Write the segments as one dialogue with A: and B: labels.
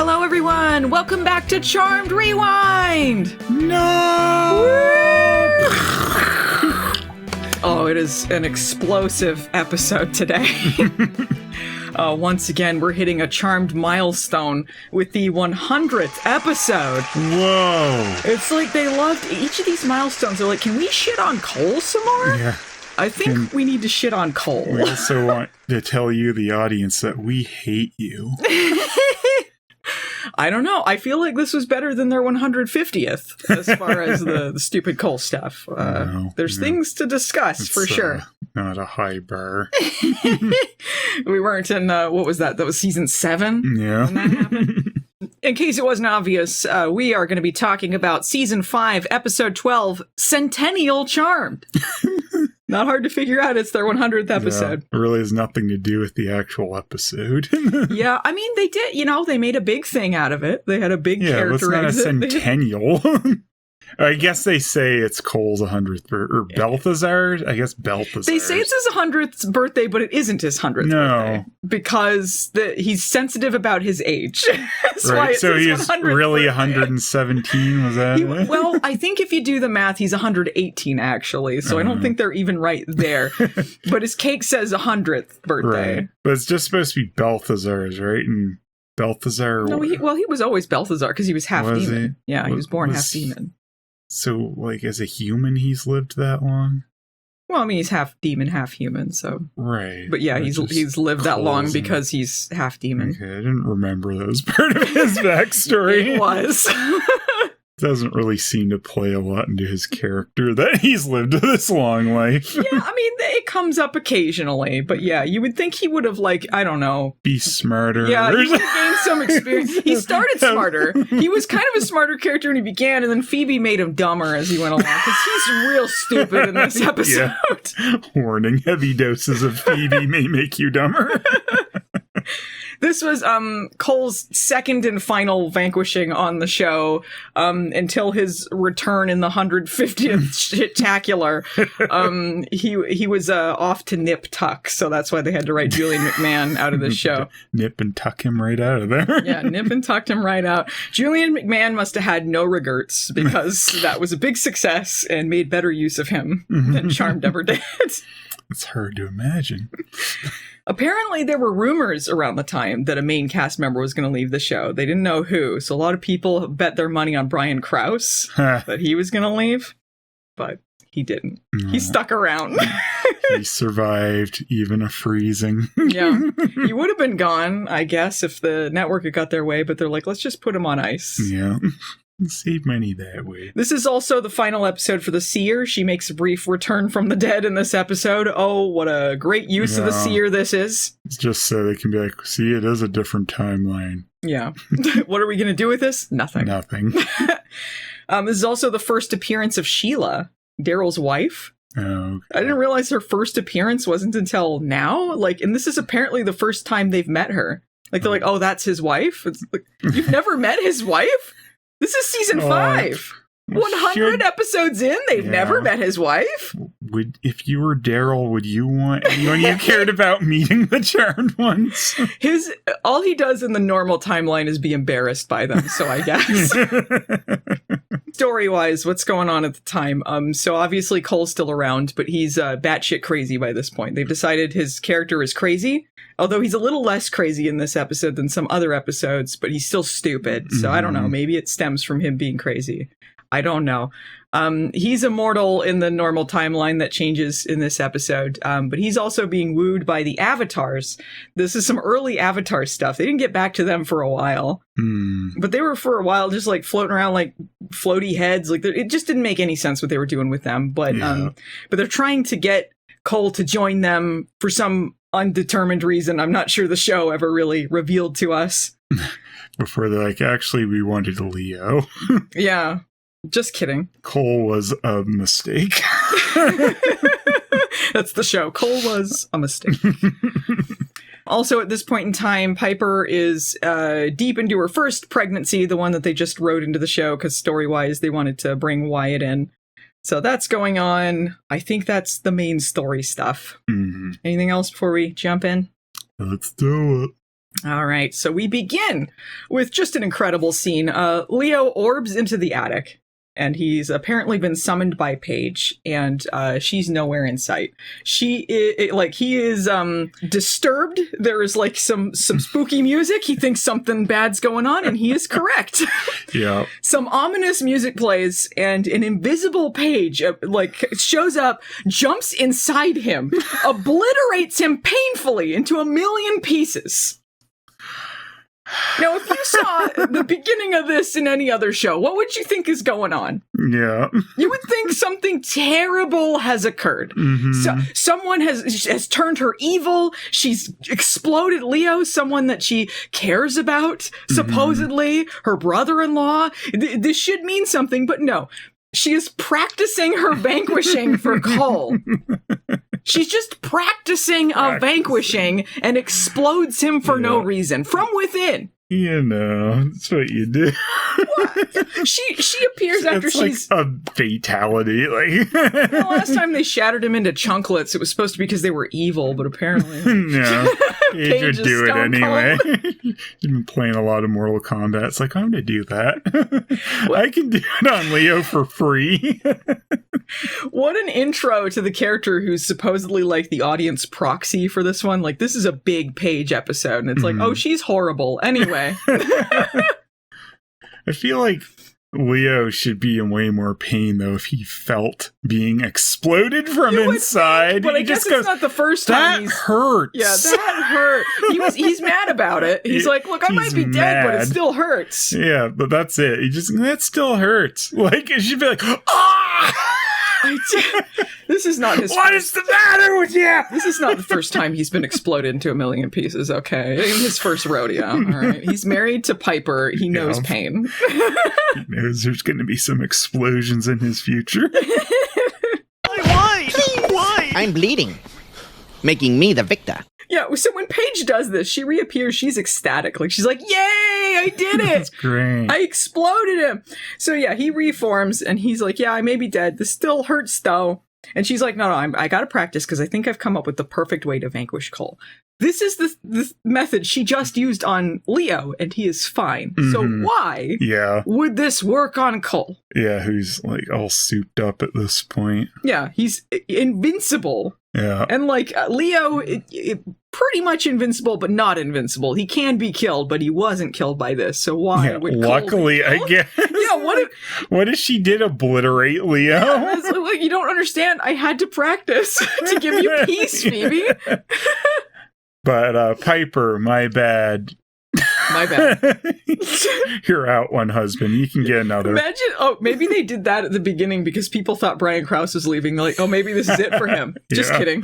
A: Hello, everyone. Welcome back to Charmed Rewind.
B: No!
A: Oh, it is an explosive episode today. Once again, we're hitting a Charmed milestone with the 100th episode.
B: Whoa.
A: It's like they loved each of these milestones. They're like, can we shit on Cole some more?
B: Yeah.
A: I think we need to shit on Cole.
B: We also want to tell you, the audience, that we hate you.
A: I don't know. I feel like this was better than their 150th as far as the stupid Cole stuff. There's things to discuss for sure.
B: Not a high bar.
A: We weren't in, what was that? That was season 7?
B: Yeah.
A: When that happened. In case it wasn't obvious, we are going to be talking about season 5, episode 12, Centennial Charmed. Not hard to figure out. It's their 100th episode.
B: Yeah, it really has nothing to do with the actual episode.
A: Yeah, I mean, they did, they made a big thing out of it. They had a big character exit.
B: Yeah, it's not a centennial. I guess they say it's Cole's 100th or Balthazar's. I guess Balthazar's.
A: They say it's his 100th birthday, but it isn't his 100th birthday. Because he's sensitive about his age. That's why it's his 100th
B: really
A: birthday.
B: 117, was that?
A: Well, I think if you do the math, he's 118, actually. So I don't think they're even right there. But his cake says 100th birthday.
B: Right. But it's just supposed to be Balthazar's, right? And Balthazar...
A: No, he was always Balthazar because he was half demon.
B: He?
A: Yeah, he was born half demon.
B: So, like, as a human, he's lived that long?
A: Well, I mean, he's half demon, half human, so...
B: Right.
A: But yeah, he's lived that long because he's half demon.
B: Okay, I didn't remember that was part of his backstory.
A: It was.
B: Doesn't really seem to play a lot into his character that he's lived this long life.
A: Yeah, I mean, it comes up occasionally, but yeah, you would think he would have, I don't know.
B: Be smarter.
A: Yeah, he would have gained some experience. He started smarter. He was kind of a smarter character when he began, and then Phoebe made him dumber as he went along, because he's real stupid in this episode.
B: Yeah. Warning, heavy doses of Phoebe may make you dumber.
A: This was Cole's second and final vanquishing on the show until his return in the 150th shit-tacular. He was off to nip tuck, so that's why they had to write Julian McMahon out of the show.
B: Nip and tuck him right out of there.
A: Yeah, nip and tucked him right out. Julian McMahon must have had no regrets because that was a big success and made better use of him than Charmed ever did.
B: It's hard to imagine.
A: Apparently, there were rumors around the time that a main cast member was going to leave the show. They didn't know who, so a lot of people bet their money on Brian Krause that he was going to leave, but he didn't.
B: No.
A: He stuck around.
B: He survived even a freezing.
A: Yeah. He would have been gone, I guess, if the network had got their way, but they're like, let's just put him on ice.
B: Yeah. Save money that way.
A: This is also the final episode for the Seer. She makes a brief return from the dead in this episode. Oh, what a great use of the Seer this is.
B: It's just so they can be like, see, it is a different timeline.
A: Yeah. What are we going to do with this? Nothing.
B: Nothing.
A: This is also the first appearance of Sheila, Daryl's wife.
B: Oh, okay.
A: I didn't realize her first appearance wasn't until now. And this is apparently the first time they've met her. They're like, oh, that's his wife? It's like, you've never met his wife? This is season 5. 100 episodes in, they've never met his wife.
B: If you were Daryl, would you want anyone you cared about meeting the Charmed ones?
A: All he does in the normal timeline is be embarrassed by them, so I guess. Story-wise, what's going on at the time? So obviously Cole's still around, but he's batshit crazy by this point. They've decided his character is crazy, although he's a little less crazy in this episode than some other episodes, but he's still stupid. So I don't know, maybe it stems from him being crazy. I don't know. He's immortal in the normal timeline that changes in this episode, but he's also being wooed by the avatars. This is some early avatar stuff. They didn't get back to them for a while, but they were for a while just floating around like floaty heads. It just didn't make any sense what they were doing with them. But they're trying to get Cole to join them for some undetermined reason. I'm not sure the show ever really revealed to us.
B: Before they're like, actually, we wanted a Leo.
A: Yeah. Just kidding.
B: Cole was a mistake.
A: That's the show. Cole was a mistake. Also, at this point in time, Piper is deep into her first pregnancy, the one that they just wrote into the show, because story-wise, they wanted to bring Wyatt in. So that's going on. I think that's the main story stuff. Anything else before we jump in?
B: Let's do it.
A: All right, so we begin with just an incredible scene. Leo orbs into the attic, and he's apparently been summoned by Paige, and she's nowhere in sight. He is disturbed. There is like some spooky music. He thinks something bad's going on, and he is correct.
B: Yeah.
A: Some ominous music plays, and an invisible Paige shows up, jumps inside him, obliterates him painfully into a million pieces. Now, if you saw the beginning of this in any other show, what would you think is going on?
B: Yeah.
A: You would think something terrible has occurred.
B: Mm-hmm.
A: So someone has turned her evil. She's exploded Leo, someone that she cares about, supposedly, her brother-in-law. This should mean something, but no. She is practicing her vanquishing for Cole. She's just practicing a vanquishing and explodes him for no reason from within.
B: You know, that's what you do.
A: What? She appears after
B: it's like a fatality. Like
A: the last time they shattered him into chunklets, it was supposed to be because they were evil, but apparently
B: no, Paige would do it anyway. You've been playing a lot of Mortal Kombat. It's like, I'm gonna do that. I can do it on Leo for free.
A: What an intro to the character who's supposedly like the audience proxy for this one. Like, this is a big Paige episode, and it's like, oh, she's horrible. Anyway. I
B: feel like Leo should be in way more pain, though, if he felt being exploded from inside.
A: Think, but I guess it's not the first time.
B: That hurts.
A: Yeah, that hurt. He's mad about it. He's like, look, I might be dead, but it still hurts.
B: Yeah, but that's it. That still hurts. Like, it should be like, ah!
A: This is not his.
B: What is the matter with you?
A: This is not the first time he's been exploded into a million pieces. Okay, his first rodeo. All right, he's married to Piper. He knows pain.
B: He knows there's going to be some explosions in his future.
C: Why? I'm bleeding, making me the victor.
A: Yeah, so when Paige does this, she reappears, she's ecstatic. Like, she's like, yay, I did it!
B: That's great.
A: I exploded him! So yeah, he reforms, and he's like, yeah, I may be dead. This still hurts, though. And she's like, no, I gotta practice, because I think I've come up with the perfect way to vanquish Cole. This is the method she just used on Leo, and he is fine. Mm-hmm. So why would this work on Cole?
B: Yeah, who's, like, all souped up at this point.
A: Yeah, he's invincible.
B: Yeah.
A: And, like, Leo, pretty much invincible, but not invincible. He can be killed, but he wasn't killed by this. So why would Cole
B: luckily, I guess.
A: Yeah,
B: what if she did obliterate Leo?
A: Yeah, like, you don't understand. I had to practice to give you peace, Phoebe.
B: But, Piper, my bad.
A: My bad.
B: You're out one husband. You can get another.
A: Imagine, maybe they did that at the beginning because people thought Brian Krause was leaving. They're like, oh, maybe this is it for him. Just kidding.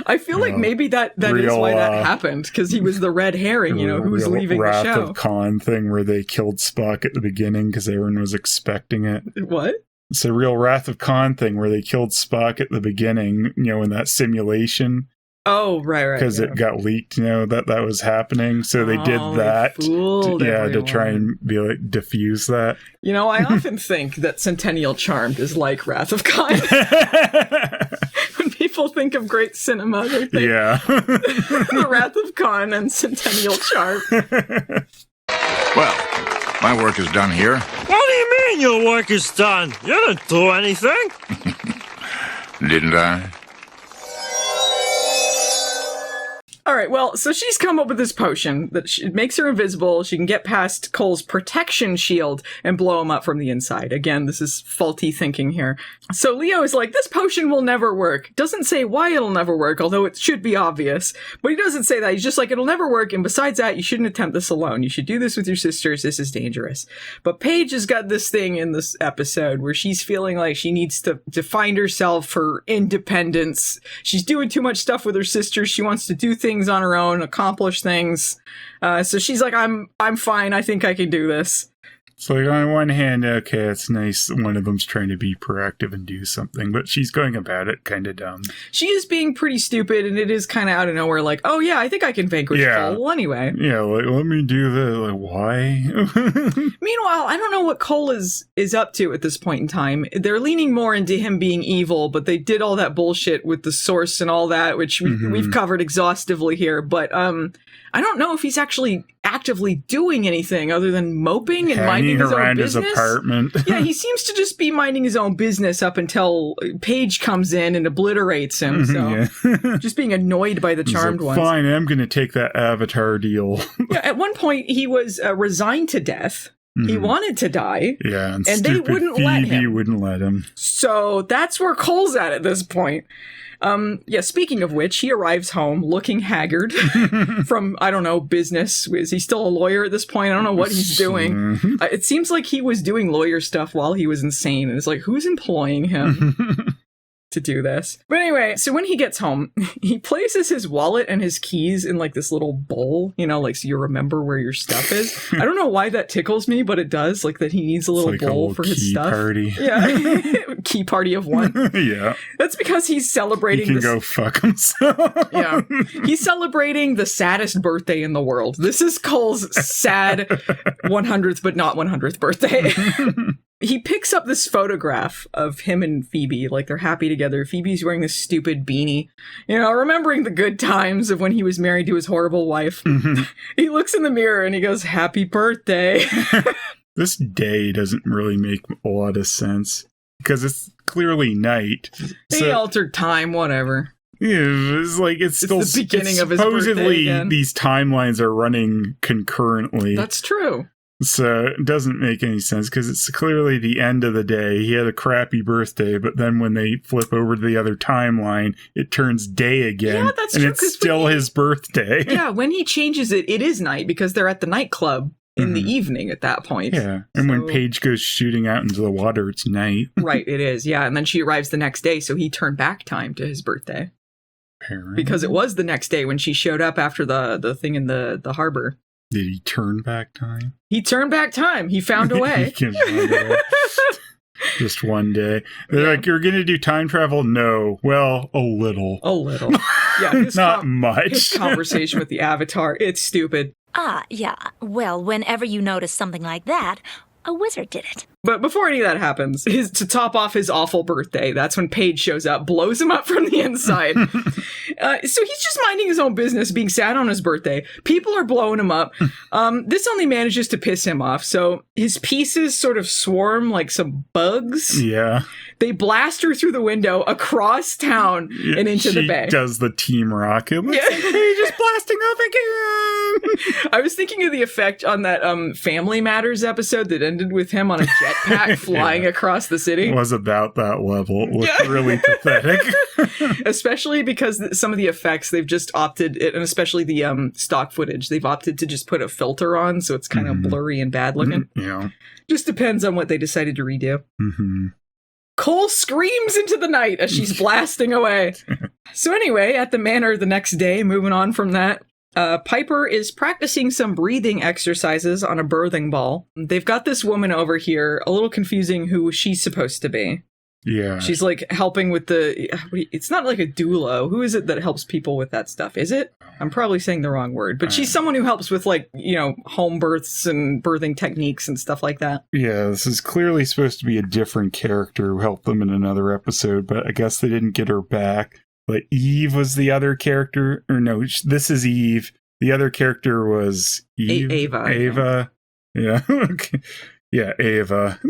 A: I feel like maybe that is why that happened, because he was the red herring, who was leaving the show.
B: Wrath of Khan thing where they killed Spock at the beginning because everyone was expecting it.
A: What?
B: It's a real Wrath of Khan thing where they killed Spock at the beginning, in that simulation.
A: Oh, right.
B: Because it got leaked, that was happening. So they did that to try and be like, diffuse that.
A: I often think that Centennial Charmed is like Wrath of Khan. When people think of great cinema, they think the Wrath of Khan and Centennial Charmed.
D: Well, my work is done here.
E: What do you mean your work is done? You didn't do anything.
D: Didn't I?
A: All right, well, so she's come up with this potion that makes her invisible. She can get past Cole's protection shield and blow him up from the inside. Again, this is faulty thinking here. So Leo is like, this potion will never work. Doesn't say why it'll never work, although it should be obvious. But he doesn't say that. He's just like, it'll never work, and besides that, you shouldn't attempt this alone. You should do this with your sisters. This is dangerous. But Paige has got this thing in this episode where she's feeling like she needs to find herself, her independence. She's doing too much stuff with her sisters. She wants to do things on her own, accomplish things. So she's like, I'm fine. I think I can do this.
B: It's like, on one hand, okay, it's nice one of them's trying to be proactive and do something, but she's going about it kind of dumb.
A: She is being pretty stupid, and it is kind of out of nowhere, like, oh yeah, I think I can vanquish Cole anyway.
B: Yeah, like, let me do that. Like, why?
A: Meanwhile, I don't know what Cole is up to at this point in time. They're leaning more into him being evil, but they did all that bullshit with the source and all that, which we've covered exhaustively here, but I don't know if he's actually actively doing anything other than moping and minding his own business.
B: His apartment.
A: Yeah, he seems to just be minding his own business up until Paige comes in and obliterates him. So just being annoyed by the charmed ones.
B: Fine, I'm going to take that Avatar deal.
A: Yeah, at one point he was resigned to death. He wanted to die.
B: Yeah, and
A: they wouldn't let him.
B: Phoebe wouldn't let him.
A: So that's where Cole's at this point. Speaking of which, he arrives home looking haggard from, I don't know, business. Is he still a lawyer at this point? I don't know what he's doing. It seems like he was doing lawyer stuff while he was insane. And it's like, who's employing him to do this? But anyway, so when he gets home, he places his wallet and his keys in like this little bowl, like so you remember where your stuff is. I don't know why that tickles me, but it does. Like that he needs a little bowl for his stuff. Party. Yeah. Key party of one.
B: Yeah.
A: That's because he's celebrating.
B: He can go fuck himself.
A: Yeah. He's celebrating the saddest birthday in the world. This is Cole's sad 100th but not 100th birthday. He picks up this photograph of him and Phoebe, like they're happy together. Phoebe's wearing this stupid beanie, remembering the good times of when he was married to his horrible wife. He looks in the mirror and he goes, "Happy birthday."
B: This day doesn't really make a lot of sense because it's clearly night.
A: They altered time, whatever.
B: Yeah, it's still
A: the beginning of his birthday
B: supposedly these timelines are running concurrently.
A: That's true.
B: So it doesn't make any sense because it's clearly the end of the day. He had a crappy birthday, but then when they flip over to the other timeline, it turns day again.
A: Yeah, that's
B: and
A: true.
B: It's still his birthday.
A: Yeah, when he changes it, it is night because they're at the nightclub in the evening at that point.
B: Yeah, and when Paige goes shooting out into the water, it's night.
A: Right, it is. Yeah, and then she arrives the next day, so he turned back time to his birthday.
B: Apparently.
A: Because it was the next day when she showed up after the thing in the harbor.
B: Did he turn back time?
A: He turned back time. He found a way.
B: Just one day. They're like, you're going to do time travel? No. Well, a little.
A: A little. Yeah.
B: Not much.
A: His conversation with the Avatar. It's stupid.
F: Yeah. Well, whenever you notice something like that, a wizard did it.
A: But before any of that happens, to top off his awful birthday, that's when Paige shows up, blows him up from the inside. So he's just minding his own business, being sad on his birthday. People are blowing him up. This only manages to piss him off. So his pieces sort of swarm like some bugs.
B: Yeah.
A: They blast her through the window across town and into the bay.
B: She does the Team Rocket. Like, Paige is blasting off again.
A: I was thinking of the effect on that Family Matters episode that ended with him on a jetpack flying across the city.
B: It was about that level. It looked really pathetic.
A: Especially because some of the effects they've just opted, and especially the stock footage, they've opted to just put a filter on, so it's kind of blurry and bad looking.
B: Yeah.
A: Just depends on what they decided to redo. Cole screams into the night as she's blasting away. So anyway, at the manor the next day, moving on from that, Piper is practicing some breathing exercises on a birthing ball. They've got this woman over here, a little confusing who she's supposed to be.
B: Yeah.
A: She's like helping with it's not like a doula. Who is it that helps people with that stuff? Is it? I'm probably saying the wrong word, but she's someone who helps with home births and birthing techniques and stuff like that.
B: Yeah, this is clearly supposed to be a different character who helped them in another episode, but I guess they didn't get her back. But Eve was the other character, or no, this is Eve. The other character was Eve.
A: Ava.
B: Yeah. Okay. Yeah, Ava.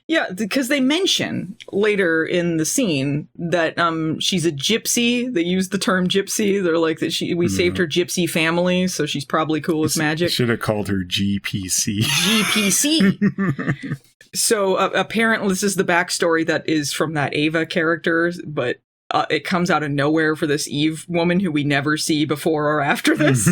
A: Yeah, because they mention later in the scene that she's a gypsy. They use the term gypsy. They're like that we saved her gypsy family, so she's probably cool with magic.
B: Should have called her GPC.
A: GPC. So apparently this is the backstory that is from that Ava character, but it comes out of nowhere for this Eve woman who we never see before or after this.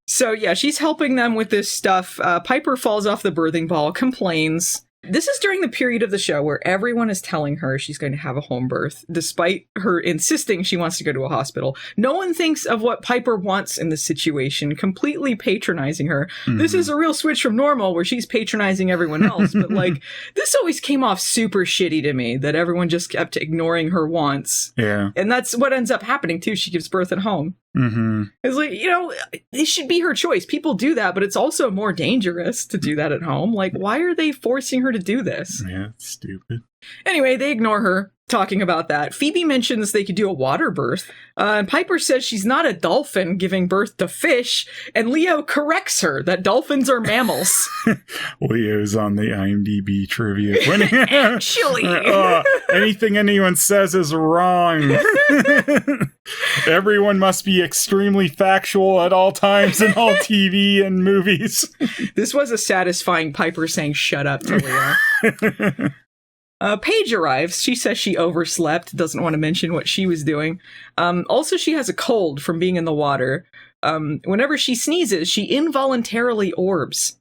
A: So yeah, she's helping them with this stuff. Piper falls off the birthing ball, complains. This is during the period of the show where everyone is telling her she's going to have a home birth, despite her insisting she wants to go to a hospital. No one thinks of what Piper wants in this situation, completely patronizing her. Mm-hmm. This is a real switch from normal where she's patronizing everyone else. But like, this always came off super shitty to me, that everyone just kept ignoring her wants.
B: Yeah.
A: And that's what ends up happening too. She gives birth at home.
B: Mm-hmm.
A: It's like, it should be her choice. People do that, but it's also more dangerous to do that at home. Like, why are they forcing her to do this?
B: Yeah, it's stupid.
A: Anyway, they ignore her talking about that. Phoebe mentions they could do a water birth. And Piper says she's not a dolphin giving birth to fish. And Leo corrects her that dolphins are mammals.
B: Leo's on the IMDb trivia.
A: Actually.
B: Anything anyone says is wrong. Everyone must be extremely factual at all times in all TV and movies.
A: This was a satisfying Piper saying shut up to Leo. Paige arrives. She says she overslept, doesn't want to mention what she was doing. Also, she has a cold from being in the water. Whenever she sneezes, she involuntarily orbs.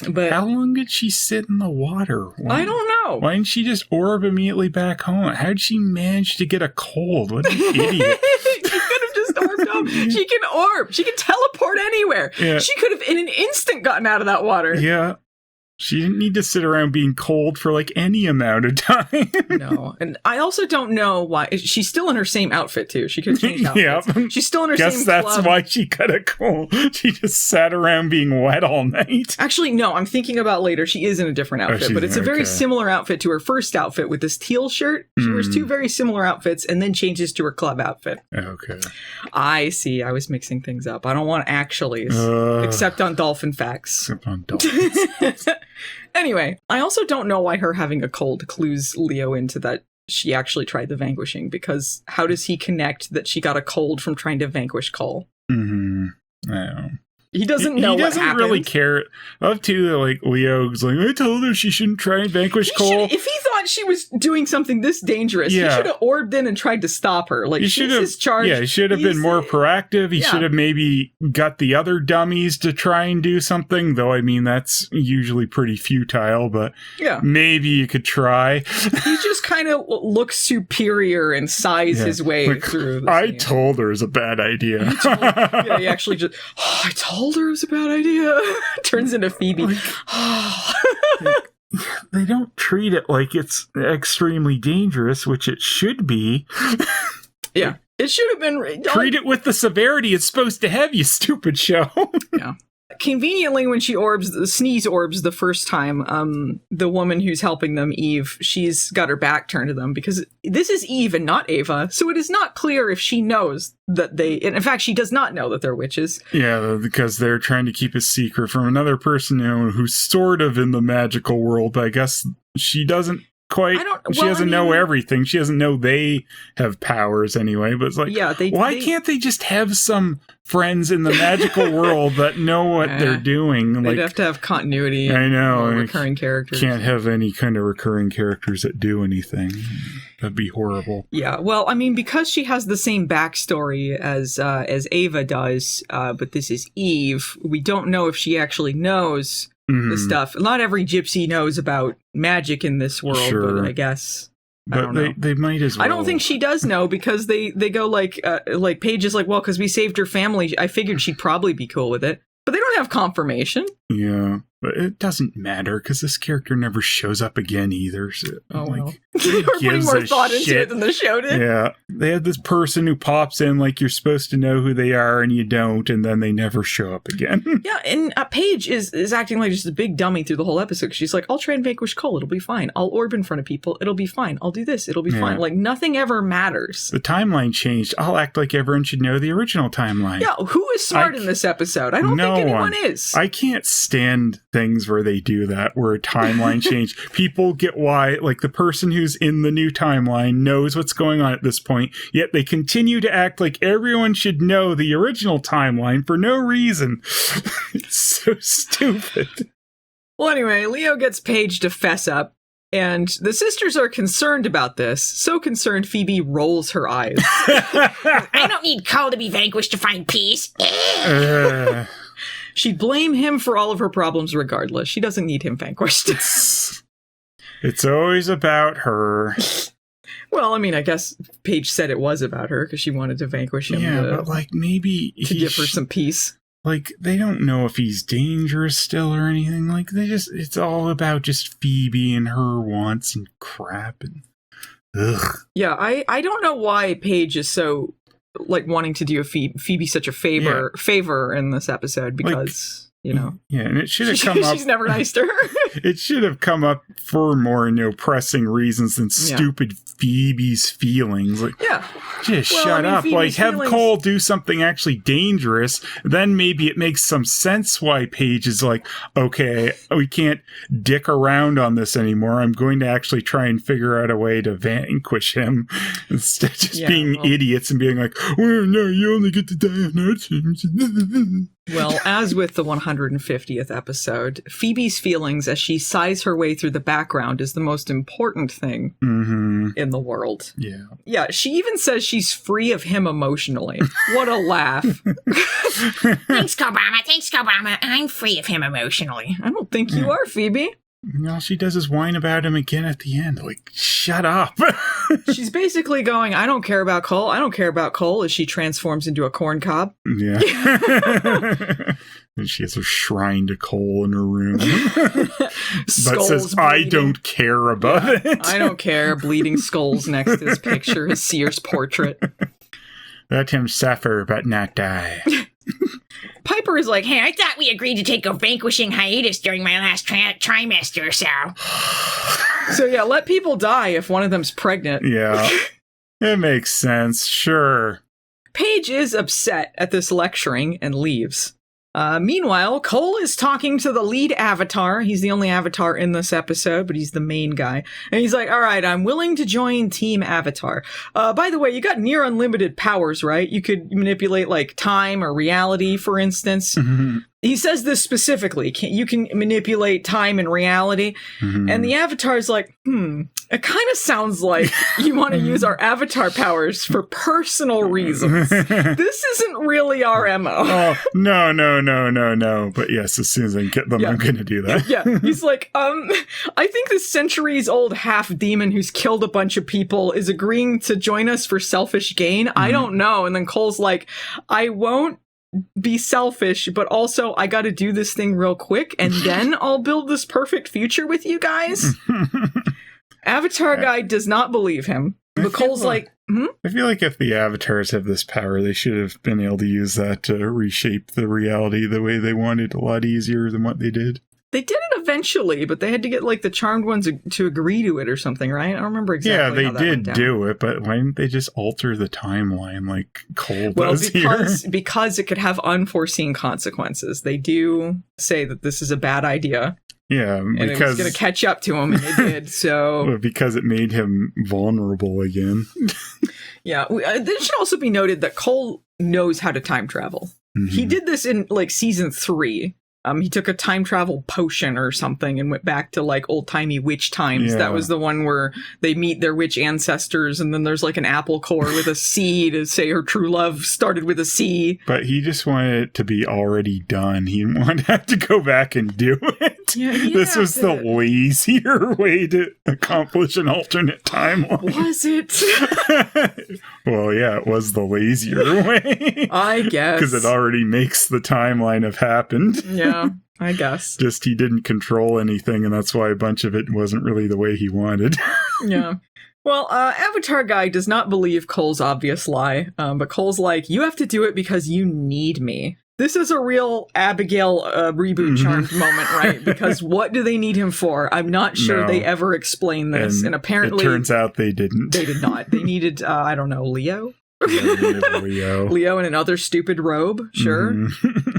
A: But
B: how long did she sit in the water?
A: I don't know.
B: Why didn't she just orb immediately back home? How did she manage to get a cold? What an idiot.
A: She could have just orbed home. She can orb. She can teleport anywhere. Yeah. She could have in an instant gotten out of that water.
B: Yeah. She didn't need to sit around being cold for like any amount of time.
A: No. And I also don't know why. She's still in her same outfit, too. She could change outfits.
B: Yeah.
A: She's still in her same
B: Guess that's
A: club.
B: why she got a cold. She just sat around being wet all night.
A: Actually, no. I'm thinking about later. She is in a different outfit, but it's a very similar outfit to her first outfit with this teal shirt. She wears two very similar outfits and then changes to her club outfit.
B: Okay.
A: I see. I was mixing things up. I don't want actuallys, except on dolphin facts.
B: Except on dolphins.
A: Anyway, I also don't know why her having a cold clues Leo into that she actually tried the vanquishing, because how does he connect that she got a cold from trying to vanquish Cole?
B: Mm-hmm. I don't know.
A: He doesn't know what happened.
B: He doesn't really care. I love too that like Leo's like, I told her she shouldn't try and vanquish Cole.
A: If he thought she was doing something this dangerous, he should have orbed in and tried to stop her. Like, she's his charge.
B: Yeah, he should have been more proactive. He should have maybe got the other dummies to try and do something, though I mean that's usually pretty futile, but maybe you could try.
A: He just kind of looks superior and sighs his way through the
B: I told her it was a bad idea.
A: He actually just I told her it was a bad idea. Turns into Phoebe.
B: They don't treat it like it's extremely dangerous, which it should be.
A: Yeah, it should have been.
B: Treat it with the severity it's supposed to have, you stupid show.
A: Yeah. Conveniently, when she sneeze orbs the first time, the woman who's helping them, Eve, she's got her back turned to them because this is Eve and not Ava, so it is not clear if she knows that in fact, she does not know that they're witches.
B: Yeah, because they're trying to keep a secret from another person who's sort of in the magical world, but I guess she doesn't quite. She doesn't know everything. She doesn't know they have powers anyway, but it's like, why can't they just have some friends in the magical world that know what they're doing?
A: They'd have to have continuity.
B: I know.
A: Recurring characters.
B: Can't have any kind of recurring characters that do anything. That'd be horrible.
A: Yeah, well, I mean, because she has the same backstory as Ava does, but this is Eve, we don't know if she actually knows the stuff. Not every gypsy knows about magic in this world, but I guess I don't know.
B: They might as well.
A: I don't think she does know because they go like Paige is like, well, because we saved her family, I figured she'd probably be cool with it. But they don't have confirmation.
B: Yeah, but it doesn't matter because this character never shows up again either. So,
A: well. We're putting more thought into it than the show did.
B: Yeah, they have this person who pops in like you're supposed to know who they are and you don't, and then they never show up again.
A: Yeah, and Paige is acting like just a big dummy through the whole episode. She's like, I'll try and vanquish Cole, it'll be fine. I'll orb in front of people, it'll be fine. I'll do this, it'll be fine. Like, nothing ever matters.
B: The timeline changed. I'll act like everyone should know the original timeline.
A: Yeah, who is smart in this episode? I don't think anyone is.
B: I can't stand things where they do that, where a timeline change. People get why, like the person who's in the new timeline knows what's going on at this point, yet they continue to act like everyone should know the original timeline for no reason. It's so stupid.
A: Well, anyway, Leo gets Paige to fess up, and the sisters are concerned about this. So concerned, Phoebe rolls her eyes.
F: I don't need Cole to be vanquished to find peace.
A: She'd blame him for all of her problems regardless. She doesn't need him vanquished.
B: It's always about her.
A: Well, I mean, I guess Paige said it was about her because she wanted to vanquish him.
B: Yeah, but like maybe
A: to give her some peace.
B: Like, they don't know if he's dangerous still or anything. Like, it's all about just Phoebe and her wants and crap and ugh.
A: Yeah, I don't know why Paige is so, like, wanting to do Phoebe such a favor in this episode because...
B: Yeah, and it should have come up...
A: She's never nice to her.
B: It should have come up for more, pressing reasons than stupid Phoebe's feelings. Like, just shut up. Phoebe's like, have Cole do something actually dangerous. Then maybe it makes some sense why Paige is like, okay, we can't dick around on this anymore. I'm going to actually try and figure out a way to vanquish him instead of just being idiots and being like, well, no, you only get to die on our terms.
A: Well, as with the 150th episode, Phoebe's feelings as she sighs her way through the background is the most important thing in the world.
B: Yeah.
A: Yeah, she even says she's free of him emotionally. What a laugh.
G: Thanks, Obama. I'm free of him emotionally.
A: I don't think you are, Phoebe.
B: And all she does is whine about him again at the end. Like, shut up.
A: She's basically going, I don't care about Cole. I don't care about Cole as she transforms into a corn cob.
B: Yeah. And she has her shrine to Cole in her room. But says, bleeding. I don't care about it.
A: I don't care. Bleeding skulls next to his picture, his Sears portrait.
B: Let him suffer, but not die.
A: Piper is like,
G: hey, I thought we agreed to take a vanquishing hiatus during my last trimester or so.
A: So yeah, let people die if one of them's pregnant.
B: Yeah, it makes sense, sure.
A: Paige is upset at this lecturing and leaves. Meanwhile, Cole is talking to the lead avatar. He's the only avatar in this episode, but he's the main guy. And he's like, all right, I'm willing to join Team Avatar. By the way, you got near unlimited powers, right? You could manipulate, like, time or reality, for instance. Mm-hmm. He says this specifically. You can manipulate time and reality. Mm-hmm. And the avatar's like, it kind of sounds like you want to use our avatar powers for personal reasons. This isn't really our MO.
B: Oh, no. But yes, as soon as I get them, I'm going to do that.
A: Yeah. He's like, I think this centuries-old half-demon who's killed a bunch of people is agreeing to join us for selfish gain. I don't know. And then Cole's like, I won't be selfish, but also I got to do this thing real quick, and then I'll build this perfect future with you guys. Avatar guy does not believe him. But Cole's like,
B: I feel like if the avatars have this power, they should have been able to use that to reshape the reality the way they wanted a lot easier than what they did.
A: They did it eventually, but they had to get, like, the Charmed Ones to agree to it or something, right? I don't remember exactly.
B: Yeah, they did do it, but why didn't they just alter the timeline like Cole does here?
A: Because it could have unforeseen consequences. They do say that this is a bad idea.
B: Yeah,
A: and it was going to catch up to him, and it did, so...
B: Because it made him vulnerable again.
A: Yeah, it should also be noted that Cole knows how to time travel. Mm-hmm. He did this in, like, season 3. He took a time travel potion or something and went back to, like, old-timey witch times. Yeah. That was the one where they meet their witch ancestors, and then there's, like, an apple core with a C to say her true love started with a C.
B: But he just wanted it to be already done. He didn't want to have to go back and do it. Yeah, this was the lazier way to accomplish an alternate timeline.
A: Was it?
B: Well, yeah, it was the lazier way.
A: I guess.
B: Because it already makes the timeline have happened.
A: Yeah, I guess.
B: Just he didn't control anything, and that's why a bunch of it wasn't really the way he wanted.
A: Yeah. Well, Avatar guy does not believe Cole's obvious lie, but Cole's like, you have to do it because you need me. This is a real Abigail reboot Charmed moment, right? Because what do they need him for? I'm not sure they ever explain this, and apparently...
B: It turns out they didn't.
A: They did not. They needed, I don't know, Leo?
B: Leo.
A: Leo in another stupid robe, sure. Mm-hmm.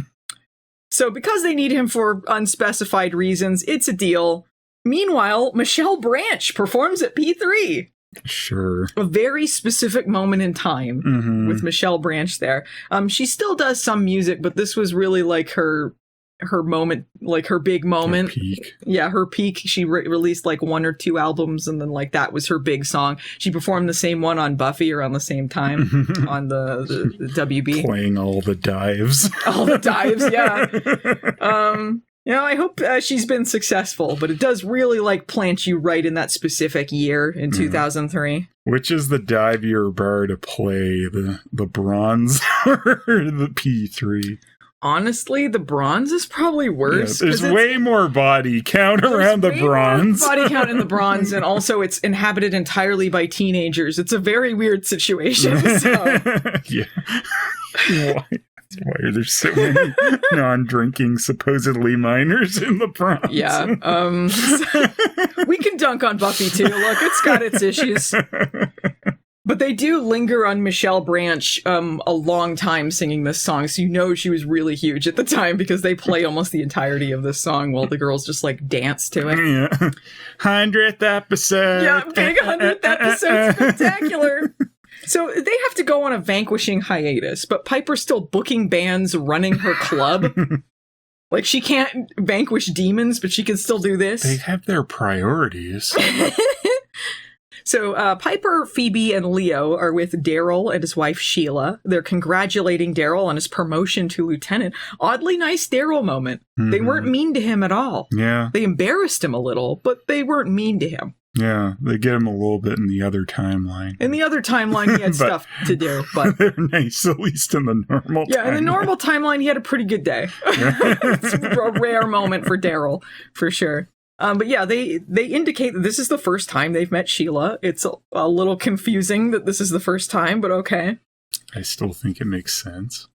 A: So because they need him for unspecified reasons, it's a deal. Meanwhile, Michelle Branch performs at P3.
B: Sure.
A: A very specific moment in time with Michelle Branch there. She still does some music, but this was really like her moment, like her big moment.
B: Her peak.
A: Yeah, her peak. She released like 1 or 2 albums, and then like that was her big song. She performed the same one on Buffy around the same time on the WB.
B: Playing all the dives.
A: All the dives, yeah. I hope she's been successful, but it does really, plant you right in that specific year in 2003.
B: Which is the divier bar to play, the bronze or the P3?
A: Honestly, the bronze is probably worse.
B: Yeah, there's way more body count around the bronze.
A: Body count in the bronze, and also it's inhabited entirely by teenagers. It's a very weird situation. So.
B: Yeah. Why are there so many non-drinking, supposedly minors in the bronze?
A: Yeah. We can dunk on Buffy, too. Look, it's got its issues. But they do linger on Michelle Branch a long time singing this song, so she was really huge at the time because they play almost the entirety of this song while the girls just dance to it.
B: Yeah. 100th episode.
A: Yeah, big 100th episode. Spectacular. So they have to go on a vanquishing hiatus, but Piper's still booking bands, running her club. She can't vanquish demons, but she can still do this.
B: They have their priorities.
A: So Piper, Phoebe, and Leo are with Daryl and his wife Sheila. They're congratulating Daryl on his promotion to lieutenant. Oddly nice Daryl moment. Mm-hmm. They weren't mean to him at all.
B: Yeah.
A: They embarrassed him a little, but they weren't mean to him.
B: Yeah, they get him a little bit in the other timeline.
A: In the other timeline, he had stuff to do, but
B: they're nice, at least in the normal timeline.
A: Yeah, in the normal timeline, he had a pretty good day. It's a rare moment for Daryl, for sure. But yeah, they indicate that this is the first time they've met Sheila. It's a little confusing that this is the first time, but okay.
B: I still think it makes sense.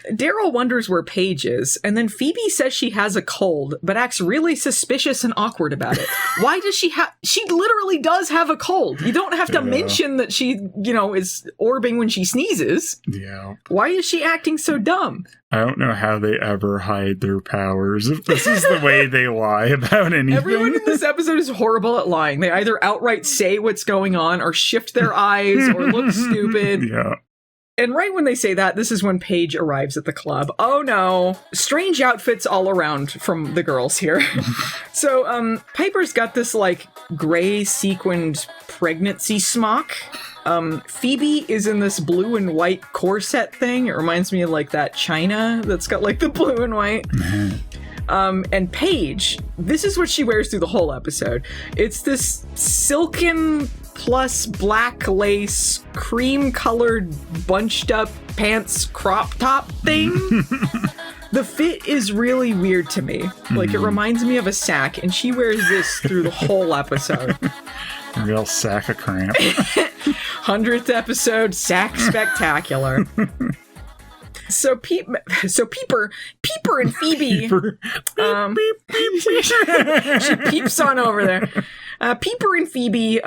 A: Daryl wonders where Paige is, and then Phoebe says she has a cold, but acts really suspicious and awkward about it. Why does she literally does have a cold. You don't have to mention that she, is orbing when she sneezes.
B: Yeah.
A: Why is she acting so dumb?
B: I don't know how they ever hide their powers if this is the way they lie about anything.
A: Everyone in this episode is horrible at lying. They either outright say what's going on or shift their eyes or look stupid.
B: Yeah.
A: And right when they say that, this is when Paige arrives at the club. Oh no. Strange outfits all around from the girls here. So, Piper's got this, gray sequined pregnancy smock. Phoebe is in this blue and white corset thing. It reminds me of, that China that's got, the blue and white. And Paige, this is what she wears through the whole episode. It's this silken plus black lace, cream-colored, bunched-up pants crop top thing. The fit is really weird to me. It reminds me of a sack, and she wears this through the whole episode.
B: A real sack of cramp.
A: 100th episode, sack spectacular. So Peeper and Phoebe, she peeps on over there. Peeper and Phoebe,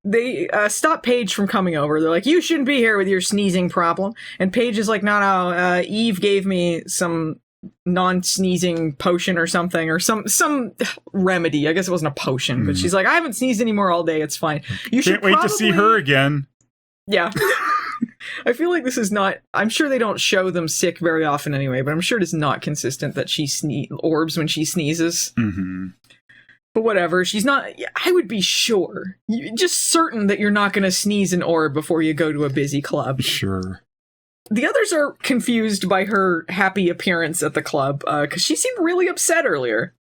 A: they stop Paige from coming over. They're like, you shouldn't be here with your sneezing problem. And Paige is like, no, Eve gave me some non-sneezing potion or something, or some remedy. I guess it wasn't a potion, but she's like, I haven't sneezed anymore all day. It's fine. You should
B: Can't wait to see her again.
A: Yeah. I feel like this is not... I'm sure they don't show them sick very often anyway, but I'm sure it is not consistent that she orbs when she sneezes.
B: Mm-hmm.
A: But whatever, she's not... I would be sure. Just certain that you're not going to sneeze an orb before you go to a busy club.
B: Sure.
A: The others are confused by her happy appearance at the club, because she seemed really upset earlier.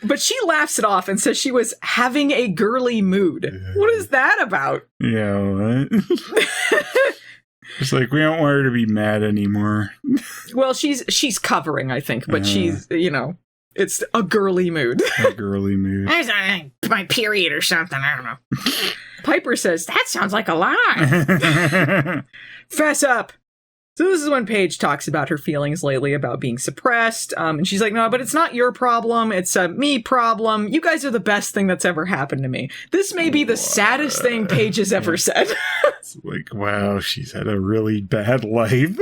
A: But she laughs it off and says she was having a girly mood. What is that about?
B: Yeah, what? It's like, we don't want her to be mad anymore.
A: Well, she's covering, I think, but she's, it's a girly mood.
B: A girly mood.
G: My period or something, I don't know.
A: Piper says, that sounds like a lie. Fess up. So this is when Paige talks about her feelings lately about being suppressed. And she's like, no, but it's not your problem. It's a me problem. You guys are the best thing that's ever happened to me. This may be the saddest thing Paige has ever said.
B: It's like, wow, she's had a really bad life.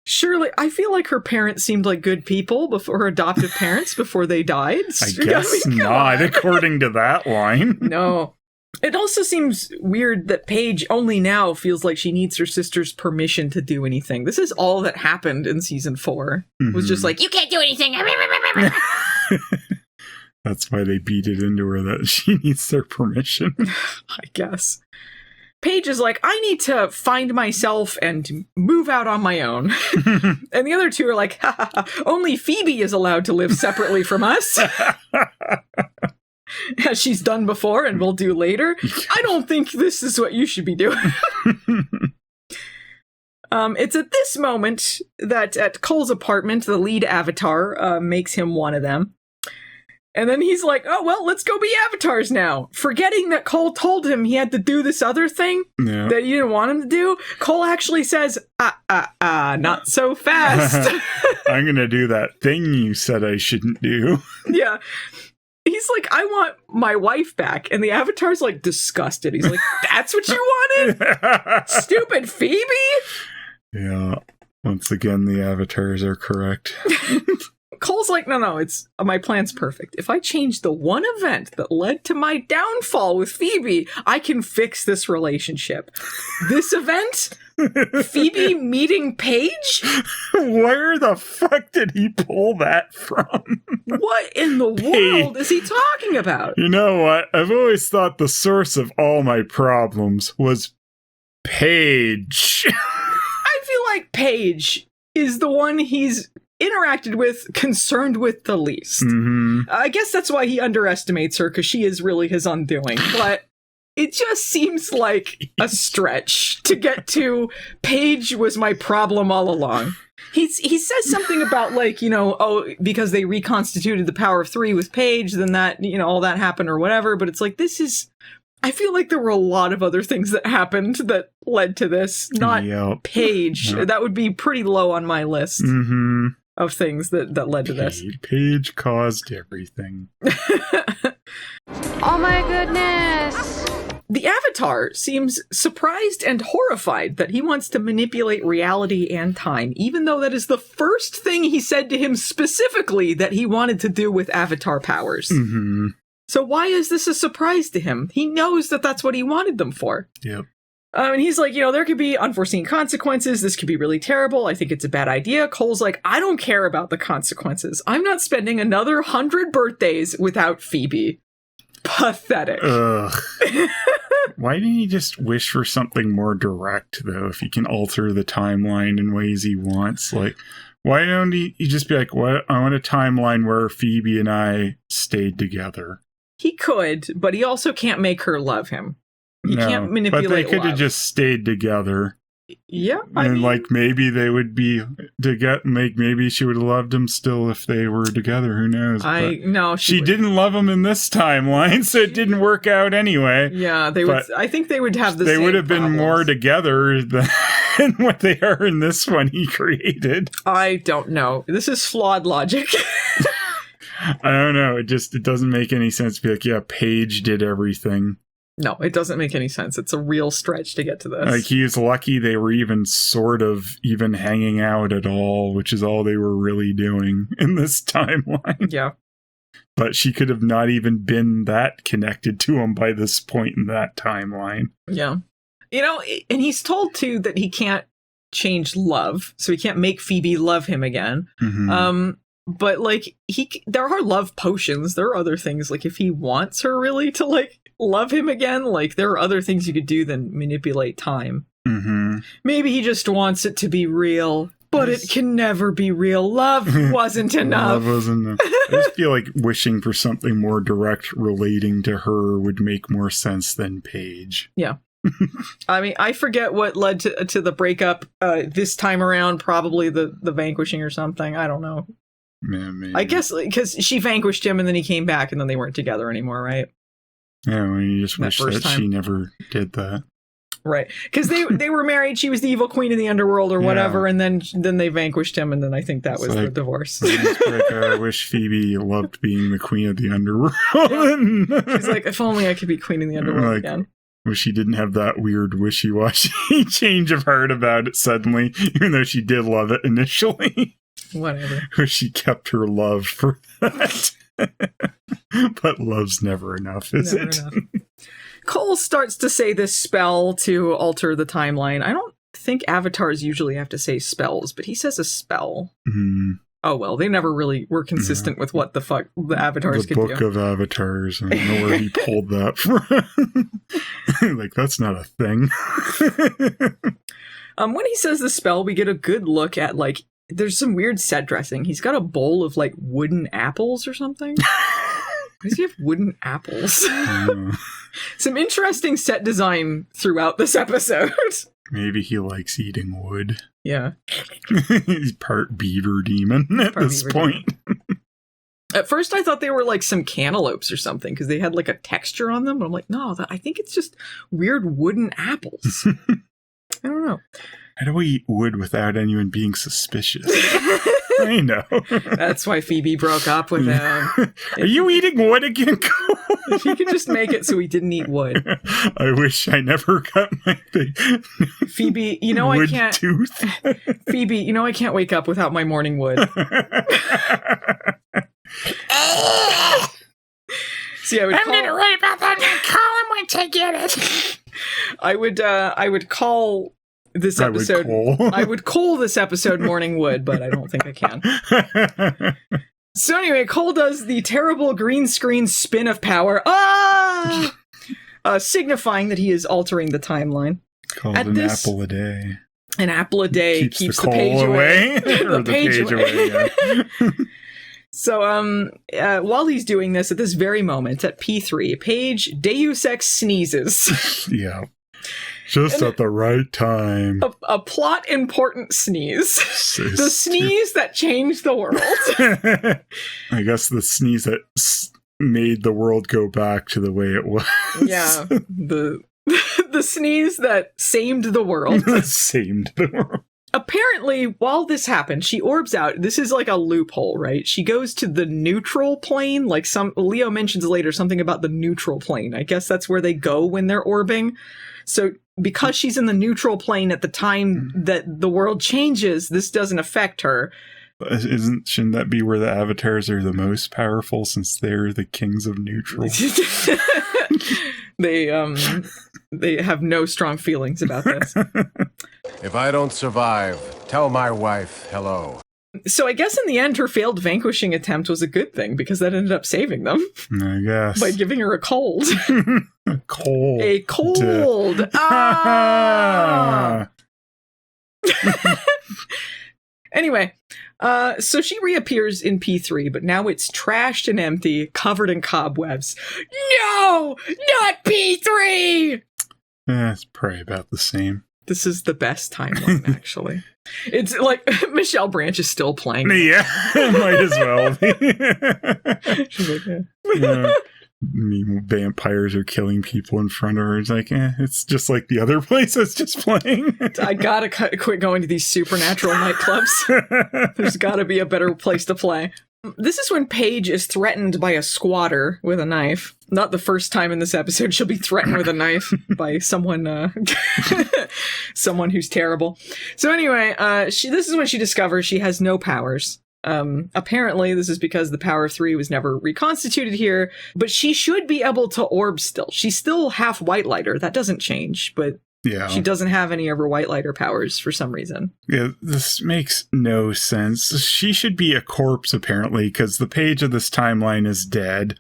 A: Surely, I feel like her parents seemed like good people before her adoptive parents before they died.
B: I guess not, according to that line.
A: No. It also seems weird that Paige only now feels like she needs her sister's permission to do anything. This is all that happened in season 4. Mm-hmm. Was just like,
G: you can't do anything.
B: That's why they beat it into her that she needs their permission.
A: I guess. Paige is like, I need to find myself and move out on my own. And the other two are like, ha, ha, ha, only Phoebe is allowed to live separately from us. As she's done before and will do later. I don't think this is what you should be doing. It's at this moment that at Cole's apartment, the lead avatar makes him one of them. And then he's like, oh, well, let's go be avatars now. Forgetting that Cole told him he had to do this other thing that you didn't want him to do. Cole actually says, not so fast.
B: I'm going to do that thing you said I shouldn't do.
A: Yeah. He's like, I want my wife back. And the avatar's like disgusted. He's like, that's what you wanted? Stupid Phoebe?
B: Yeah. Once again, the avatars are correct.
A: Cole's like, no, it's my plan's perfect. If I change the one event that led to my downfall with Phoebe, I can fix this relationship. This event? Phoebe meeting Paige?
B: Where the fuck did he pull that from?
A: What in the world is he talking about?
B: You know what? I've always thought the source of all my problems was Paige.
A: I feel like Paige is the one he's interacted with, concerned with the least. I guess that's why he underestimates her, because she is really his undoing. But it just seems like a stretch to get to Paige was my problem all along. He says something about like, because they reconstituted the power of 3 with Paige, then that, all that happened or whatever. But it's like, I feel like there were a lot of other things that happened that led to this, not Paige. That would be pretty low on my list. Of things that led to this.
B: Paige caused everything.
H: Oh my goodness!
A: The Avatar seems surprised and horrified that he wants to manipulate reality and time, even though that is the first thing he said to him specifically that he wanted to do with Avatar powers. So why is this a surprise to him? He knows that that's what he wanted them for.
B: Yep.
A: And he's like, there could be unforeseen consequences. This could be really terrible. I think it's a bad idea. Cole's like, I don't care about the consequences. I'm not spending another 100 birthdays without Phoebe. Pathetic.
B: Ugh. Why didn't he just wish for something more direct, though, if he can alter the timeline in ways he wants? Like, why don't he just be like, what? I want a timeline where Phoebe and I stayed together.
A: He could, but he also can't make her love him. You can't manipulate.
B: But they could
A: love.
B: have just stayed together.
A: Yeah,
B: and like maybe they would be together. Maybe she would have loved him still if they were together. Who knows?
A: No,
B: she didn't love him in this timeline, so it didn't work out anyway.
A: Yeah, they would. I think they would have the.
B: They
A: same
B: would have
A: problems.
B: been more together than what they are in this one he created.
A: I don't know. This is flawed logic.
B: I don't know. It doesn't make any sense to be like, yeah, Paige did everything.
A: No, it doesn't make any sense. It's a real stretch to get to this.
B: Like, he's lucky they were even sort of even hanging out at all, which is all they were really doing in this timeline.
A: Yeah.
B: But she could have not even been that connected to him by this point in that timeline.
A: Yeah. And he's told, too, that he can't change love, so he can't make Phoebe love him again. But, like, there are love potions. There are other things, like, if he wants her really to, like, love him again, like, there are other things you could do than manipulate time. Maybe he just wants it to be real, but it can never be real. Love wasn't enough.
B: Love wasn't enough. I just feel like wishing for something more direct relating to her would make more sense than Paige.
A: Yeah. I mean, I forget what led to the breakup this time around. Probably the vanquishing or something. I don't know.
B: Yeah, maybe.
A: I guess because she vanquished him and then he came back and then they weren't together anymore, right?
B: Yeah, well, you just wish that she never did that.
A: Right. Because they were married. She was the evil queen of the underworld or whatever. And then they vanquished him. And then I think that was the divorce.
B: I wish Phoebe loved being the queen of the underworld.
A: She's like, if only I could be queen of the underworld again.
B: Wish she didn't have that weird wishy-washy change of heart about it suddenly, even though she did love it initially.
A: Whatever.
B: Wish she kept her love for that. But love's never enough, is it?
A: Enough. Cole starts to say this spell to alter the timeline. I don't think avatars usually have to say spells, but he says a spell. Oh, well, they never really were consistent with what the fuck the avatars could do.
B: The Book of Avatars. I don't know where he pulled that from. Like, that's not a thing.
A: When he says the spell, we get a good look at, like, there's some weird set dressing. He's got a bowl of, like, wooden apples or something. Why does he have wooden apples? Some interesting set design throughout this episode.
B: Maybe he likes eating wood.
A: Yeah.
B: He's part beaver demon at this point.
A: At first I thought they were like some cantaloupes or something because they had like a texture on them. But I'm like, no, I think it's just weird wooden apples. I don't know.
B: How do we eat wood without anyone being suspicious? I know.
A: That's why Phoebe broke up with him.
B: Are you eating wood again, Cole?
A: If he could just make it so he didn't eat wood.
B: I wish I never got my big
A: Phoebe, you know
B: wood
A: I can't.
B: Tooth.
A: Phoebe, you know I can't wake up without my morning wood. See,
G: I'm gonna worry about that and call him once I get it.
A: I would call this episode. I would call this episode Morning Wood, but I don't think I can. So anyway, Cole does the terrible green screen spin of power. Signifying that he is altering the timeline.
B: Called an apple a day.
A: An apple a day keeps the
B: page away.
A: Or the page away. Yeah. So, while he's doing this, at this very moment, at P3, Paige Deus Ex sneezes.
B: Yeah. Just at the right time.
A: A plot important sneeze. The sneeze that changed the world.
B: I guess the sneeze that made the world go back to the way it was.
A: Yeah. The sneeze that samed the world.
B: Samed the world.
A: Apparently, while this happened, she orbs out. This is like a loophole, right? She goes to the neutral plane. Like Leo mentions later something about the neutral plane. I guess that's where they go when they're orbing. So because she's in the neutral plane at the time that the world changes, this doesn't affect her.
B: Shouldn't that be where the avatars are the most powerful since they're the kings of neutral?
A: They have no strong feelings about this.
I: If I don't survive, tell my wife hello.
A: So I guess in the end, her failed vanquishing attempt was a good thing because that ended up saving them.
B: I guess.
A: By giving her a cold.
B: A cold.
A: A cold. Ah! Anyway, so she reappears in P3, but now it's trashed and empty, covered in cobwebs. No! Not P3!
B: It's probably about the same.
A: This is the best timeline, actually. It's like Michelle Branch is still playing.
B: Yeah, might as well be.
A: She's like,
B: vampires are killing people in front of her. It's like, it's just like the other place that's just playing.
A: I gotta quit going to these supernatural nightclubs. There's gotta be a better place to play. This is when Paige is threatened by a squatter with a knife. Not the first time in this episode she'll be threatened with a knife by someone someone who's terrible. So anyway, this is when she discovers she has no powers. Apparently this is because the power of 3 was never reconstituted here, but she should be able to orb still. She's still half white lighter. That doesn't change, but yeah, she doesn't have any of her white lighter powers for some reason. Yeah,
B: this makes no sense. She should be a corpse, apparently, because the Paige of this timeline is dead.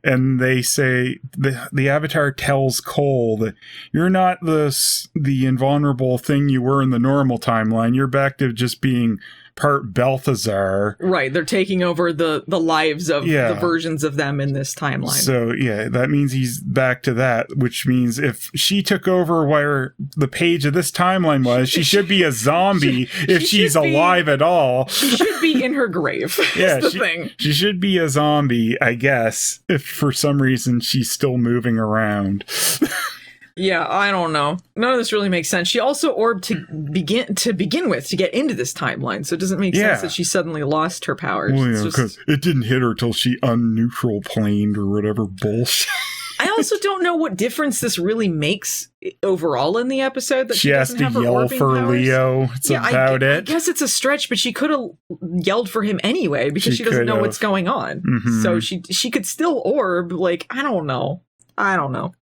B: And they say, the Avatar tells Cole that you're not the invulnerable thing you were in the normal timeline. You're back to just being part Balthazar.
A: Right, they're taking over the lives of the versions of them in this timeline.
B: So, yeah, that means he's back to that, which means if she took over where the Paige of this timeline was, she should be a zombie if she's alive at all.
A: She should be in her grave. Yeah, the thing.
B: She should be a zombie, I guess, if for some reason she's still moving around.
A: Yeah, I don't know. None of this really makes sense. She also orbed to begin with to get into this timeline, so it doesn't make sense that she suddenly lost her powers.
B: Well, yeah, because it didn't hit her till she unneutral planed or whatever bullshit.
A: I also don't know what difference this really makes overall in the episode. That she
B: has to yell for powers. Leo. It's about it.
A: I guess it's a stretch, but she could have yelled for him anyway because she doesn't know what's going on. Mm-hmm. So she could still orb. Like, I don't know. I don't know.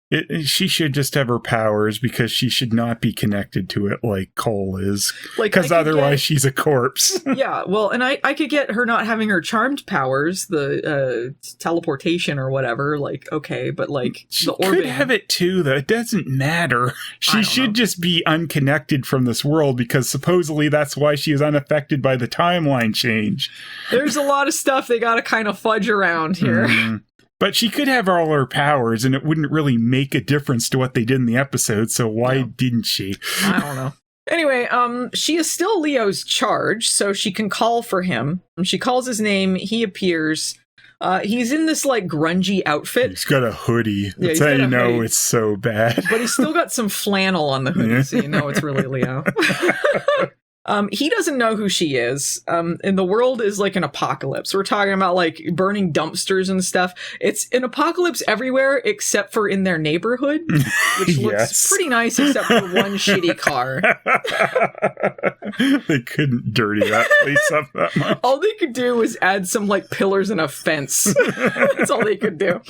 B: She should just have her powers because she should not be connected to it like Cole is. Because otherwise she's a corpse.
A: Yeah, well, and I could get her not having her charmed powers, the teleportation or whatever, like, okay, but like
B: she
A: the orbiting.
B: Could have it too, though. It doesn't matter. She should just be unconnected from this world because supposedly that's why she is unaffected by the timeline change.
A: There's a lot of stuff they gotta kind of fudge around here.
B: Mm-hmm. But she could have all her powers, and it wouldn't really make a difference to what they did in the episode, so why didn't she?
A: I don't know. Anyway, she is still Leo's charge, so she can call for him. She calls his name, he appears. He's in this, like, grungy outfit.
B: He's got a hoodie. That's how you know it's so bad.
A: But he's still got some flannel on the hoodie, so you know it's really Leo. He doesn't know who she is, and the world is like an apocalypse. We're talking about like burning dumpsters and stuff. It's an apocalypse everywhere except for in their neighborhood, which looks pretty nice except for one shitty car.
B: They couldn't dirty that place up that much.
A: All they could do was add some like pillars and a fence. That's all they could do.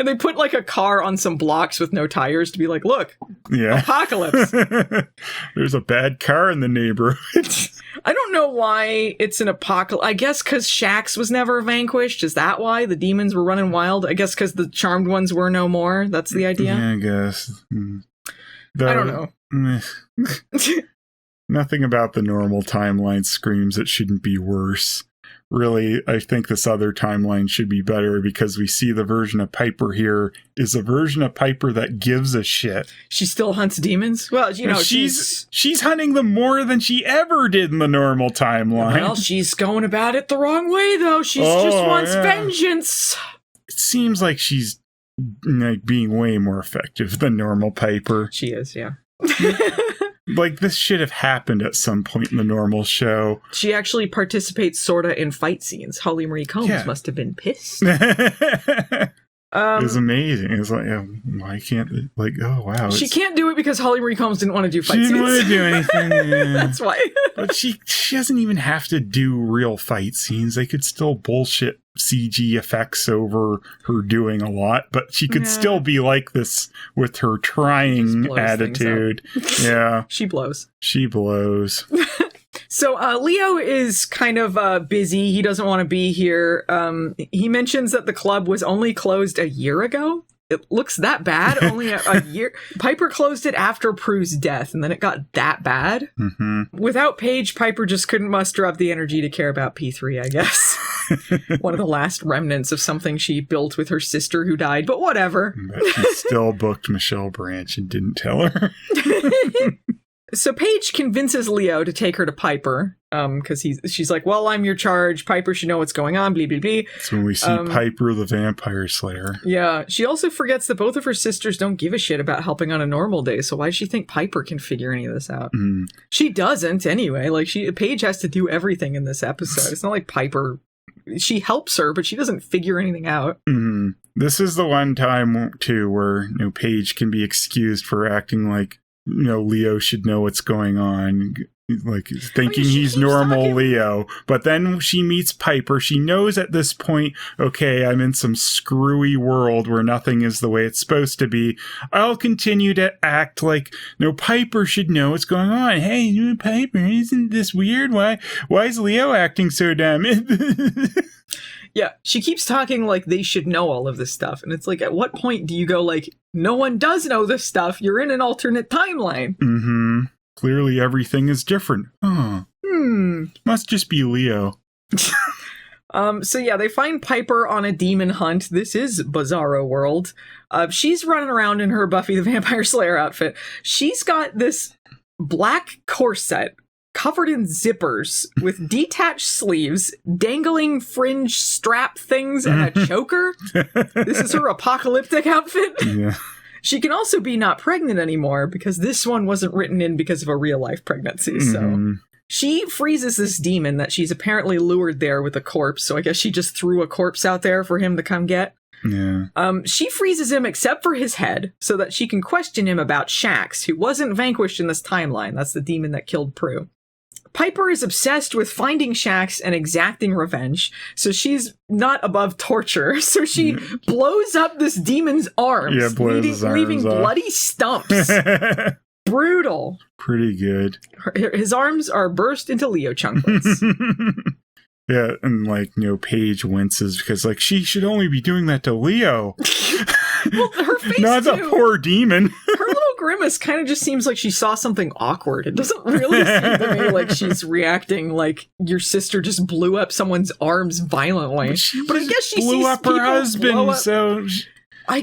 A: And they put like a car on some blocks with no tires to be like, look, apocalypse.
B: There's a bad car in the neighborhood.
A: I don't know why it's an apocalypse. I guess because Shax was never vanquished. Is that why the demons were running wild? I guess because the charmed ones were no more. That's the idea.
B: Yeah, I guess.
A: I don't know.
B: Nothing about the normal timeline screams it shouldn't be worse. Really, I think this other timeline should be better because we see the version of Piper here is a version of Piper that gives a shit.
A: She still hunts demons? Well, you know,
B: she's hunting them more than she ever did in the normal timeline.
A: Well, she's going about it the wrong way, though. She just wants vengeance.
B: It seems like she's like being way more effective than normal Piper.
A: She is, yeah.
B: Like, this should have happened at some point in the normal show.
A: She actually participates sorta in fight scenes. Holly Marie Combs must have been pissed.
B: It was amazing. It's like, why can't they, like, oh wow.
A: She can't do it because Holly Marie Combs didn't want to do fight scenes.
B: She didn't want to do anything.
A: That's why.
B: But she doesn't even have to do real fight scenes. They could still bullshit CG effects over her doing a lot, but she could still be like this with her trying attitude. Yeah.
A: She blows. So Leo is kind of busy. He doesn't want to be here. He mentions that the club was only closed a year ago. It looks that bad. Only a year. Piper closed it after Prue's death, and then it got that bad.
B: Mm-hmm.
A: Without Paige, Piper just couldn't muster up the energy to care about P3, I guess. One of the last remnants of something she built with her sister who died, but whatever.
B: But she still booked Michelle Branch and didn't tell her.
A: So Paige convinces Leo to take her to Piper, because she's like, well, I'm your charge. Piper should know what's going on, blee, blee, blee.
B: That's when we see Piper the Vampire Slayer.
A: Yeah, she also forgets that both of her sisters don't give a shit about helping on a normal day, so why does she think Piper can figure any of this out?
B: Mm.
A: She doesn't, anyway. Like, Paige has to do everything in this episode. It's not like Piper... She helps her, but she doesn't figure anything out.
B: Mm. This is the one time, too, where Paige can be excused for acting like Leo should know what's going on, like thinking he's normal Leo. But then she meets Piper. She knows at this point, okay, I'm in some screwy world where nothing is the way it's supposed to be. I'll continue to act like Piper should know what's going on. Hey, Piper, isn't this weird? Why is Leo acting so dumb?
A: Yeah, she keeps talking like they should know all of this stuff. And it's like, at what point do you go like, no one does know this stuff. You're in an alternate timeline.
B: Mm-hmm. Clearly everything is different. Must just be Leo.
A: So yeah, they find Piper on a demon hunt. This is Bizarro World. She's running around in her Buffy the Vampire Slayer outfit. She's got this black corset covered in zippers with detached sleeves, dangling fringe strap things, and a choker. This is her apocalyptic outfit.
B: Yeah.
A: She can also be not pregnant anymore because this one wasn't written in because of a real life pregnancy. So she freezes this demon that she's apparently lured there with a corpse. So I guess she just threw a corpse out there for him to come get.
B: Yeah.
A: She freezes him except for his head so that she can question him about Shax, who wasn't vanquished in this timeline. That's the demon that killed Prue. Piper is obsessed with finding Shax and exacting revenge, so she's not above torture. So she blows up this demon's arms, leaving bloody stumps. Brutal.
B: Pretty good.
A: His arms are burst into Leo chunklets.
B: Yeah, and Paige winces because she should only be doing that to Leo.
A: Well, her face
B: not
A: too.
B: the poor demon.
A: Her little grimace kind of just seems like she saw something awkward. It doesn't really seem to me like she's reacting like your sister just blew up someone's arms violently.
B: But I guess she blew up her husband, so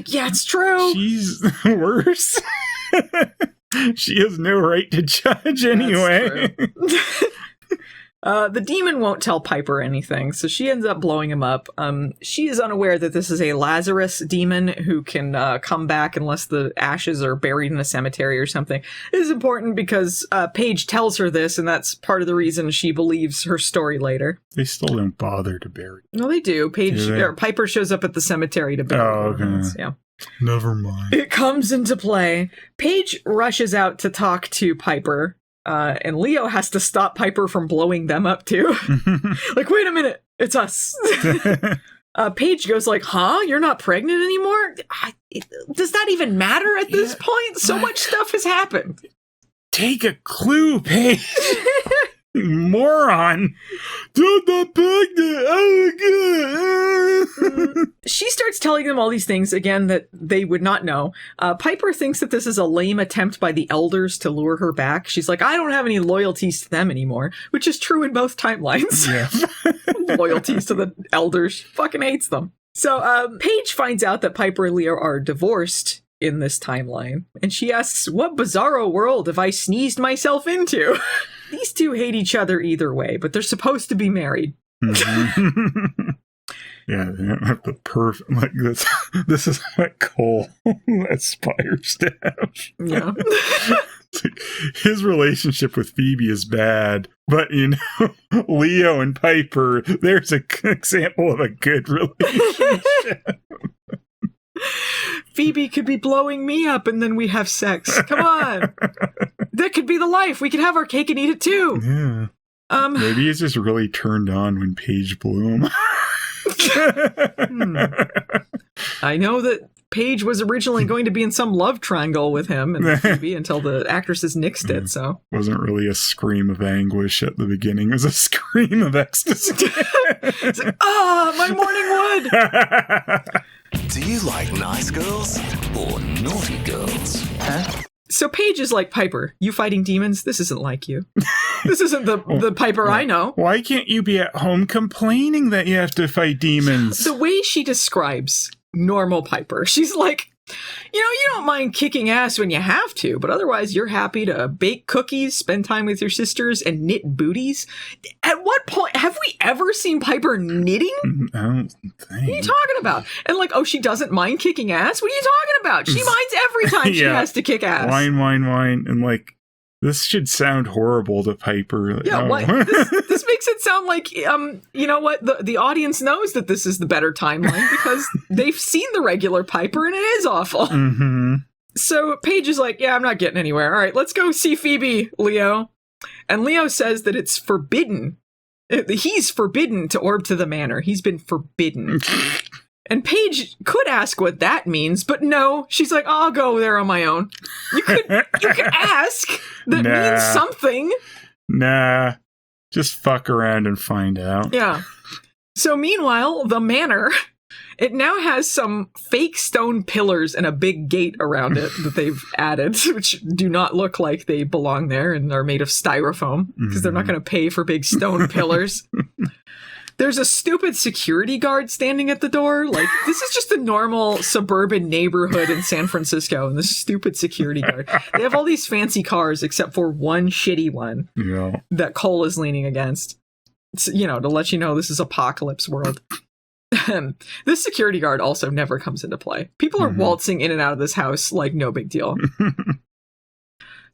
A: yeah, it's true.
B: She's worse. She has no right to judge anyway.
A: The demon won't tell Piper anything, so she ends up blowing him up. She is unaware that this is a Lazarus demon who can come back unless the ashes are buried in a cemetery or something. It is important because Paige tells her this, and that's part of the reason she believes her story later.
B: They still don't bother to bury.
A: No, they do. Piper shows up at the cemetery to bury.
B: Oh, okay.
A: Yeah.
B: Never mind.
A: It comes into play. Paige rushes out to talk to Piper. And Leo has to stop Piper from blowing them up too. Wait a minute, it's us. Paige goes huh? You're not pregnant anymore? Does that even matter at this point? So much stuff has happened.
B: Take a clue, Paige. Moron. Don't not pregnant. Oh, God.
A: She starts telling them all these things, again, that they would not know. Piper thinks that this is a lame attempt by the elders to lure her back. She's like, I don't have any loyalties to them anymore, which is true in both timelines.
B: Yeah.
A: Loyalties to the elders. She fucking hates them. So Paige finds out that Piper and Leo are divorced in this timeline, and she asks, what bizarro world have I sneezed myself into? These two hate each other either way, but they're supposed to be married.
B: Mm-hmm. Yeah, they don't have the perfect, this. This is what Cole aspires to have.
A: Yeah.
B: His relationship with Phoebe is bad, but Leo and Piper, there's an example of a good relationship.
A: Phoebe could be blowing me up and then we have sex. Come on. That could be the life. We could have our cake and eat it too.
B: Yeah. Maybe he's just really turned on when Paige blew him.
A: I know that Paige was originally going to be in some love triangle with him and Phoebe until the actresses nixed it, so.
B: Wasn't really a scream of anguish at the beginning. It was a scream of ecstasy.
A: It's like, my morning wood!
J: Do you like nice girls or naughty girls? Huh?
A: So Paige is like, Piper, you fighting demons? This isn't like you. This isn't the Piper I know.
B: Why can't you be at home complaining that you have to fight demons?
A: The way she describes normal Piper, she's like, you don't mind kicking ass when you have to, but otherwise you're happy to bake cookies, spend time with your sisters, and knit booties. At what point have we ever seen Piper knitting?
B: I don't think.
A: What are you talking about? And she doesn't mind kicking ass? What are you talking about? She minds every time she has to kick ass.
B: Whine, and this should sound horrible to Piper.
A: This makes it sound like, you know what? The audience knows that this is the better timeline because they've seen the regular Piper and it is awful.
B: Mm-hmm.
A: So Paige is like, yeah, I'm not getting anywhere. All right, let's go see Phoebe, Leo. And Leo says that it's forbidden. He's forbidden to orb to the manor. He's been forbidden. And Paige could ask what that means, but no, she's like, I'll go there on my own. You could ask. That means something.
B: Nah, just fuck around and find out.
A: Yeah. So meanwhile, the manor, it now has some fake stone pillars and a big gate around it that they've added, which do not look like they belong there and are made of styrofoam because they're not going to pay for big stone pillars. There's a stupid security guard standing at the door. This is just a normal suburban neighborhood in San Francisco, and this stupid security guard. They have all these fancy cars except for one shitty one that Cole is leaning against. It's, to let you know this is apocalypse world. This security guard also never comes into play. People are waltzing in and out of this house like no big deal.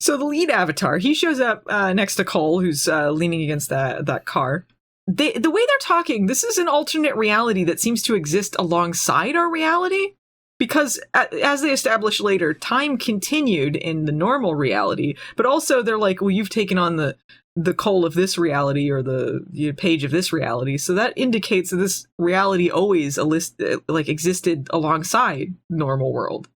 A: So the lead avatar, he shows up next to Cole, who's leaning against that car. The way they're talking, this is an alternate reality that seems to exist alongside our reality. Because, as they establish later, time continued in the normal reality. But also, they're like, well, you've taken on the the Cole of this reality or the Paige of this reality. So that indicates that this reality always existed alongside normal world.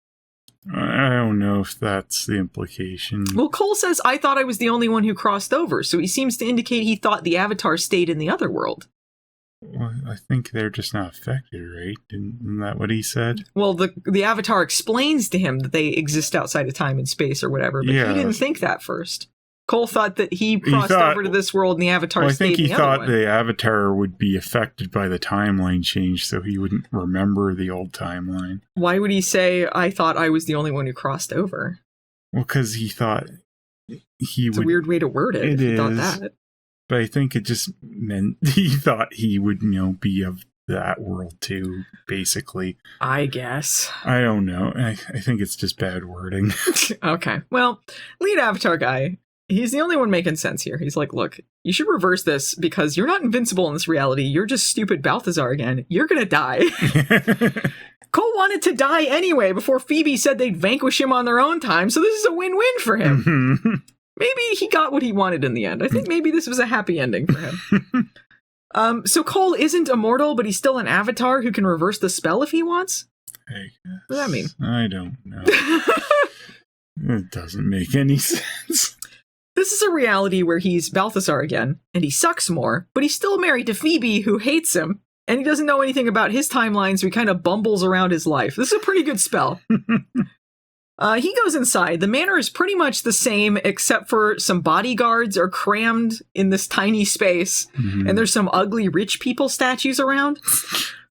B: I don't know if that's the implication.
A: Well, Cole says, I thought I was the only one who crossed over. So he seems to indicate he thought the Avatar stayed in the other world.
B: Well, I think they're just not affected, right? Isn't that what he said?
A: Well, the Avatar explains to him that they exist outside of time and space or whatever, but he didn't think that first. Cole thought that he crossed over to this world and the Avatar stayed in the other one. I think he thought the Avatar would be affected by the timeline change, so he wouldn't remember the old timeline. Why would he say, I thought I was the only one who crossed over?
B: Well, because he thought
A: It's a weird way to word it. He thought that.
B: But I think it just meant he thought he would, be of that world too, basically.
A: I guess.
B: I don't know. I think it's just bad wording.
A: Okay. Well, lead Avatar guy, he's the only one making sense here. He's like, look, you should reverse this because you're not invincible in this reality. You're just stupid Balthazar again. You're going to die. Cole wanted to die anyway before Phoebe said they'd vanquish him on their own time, so this is a win-win for him. Mm-hmm. Maybe he got what he wanted in the end. I think maybe this was a happy ending for him. So Cole isn't immortal, but he's still an Avatar who can reverse the spell if he wants?
B: What
A: does that mean?
B: I don't know. It doesn't make any sense.
A: This is a reality where he's Balthazar again, and he sucks more, but he's still married to Phoebe, who hates him, and he doesn't know anything about his timeline, so he kind of bumbles around his life. This is a pretty good spell. He goes inside. The manor is pretty much the same, except for some bodyguards are crammed in this tiny space, and there's some ugly rich people statues around.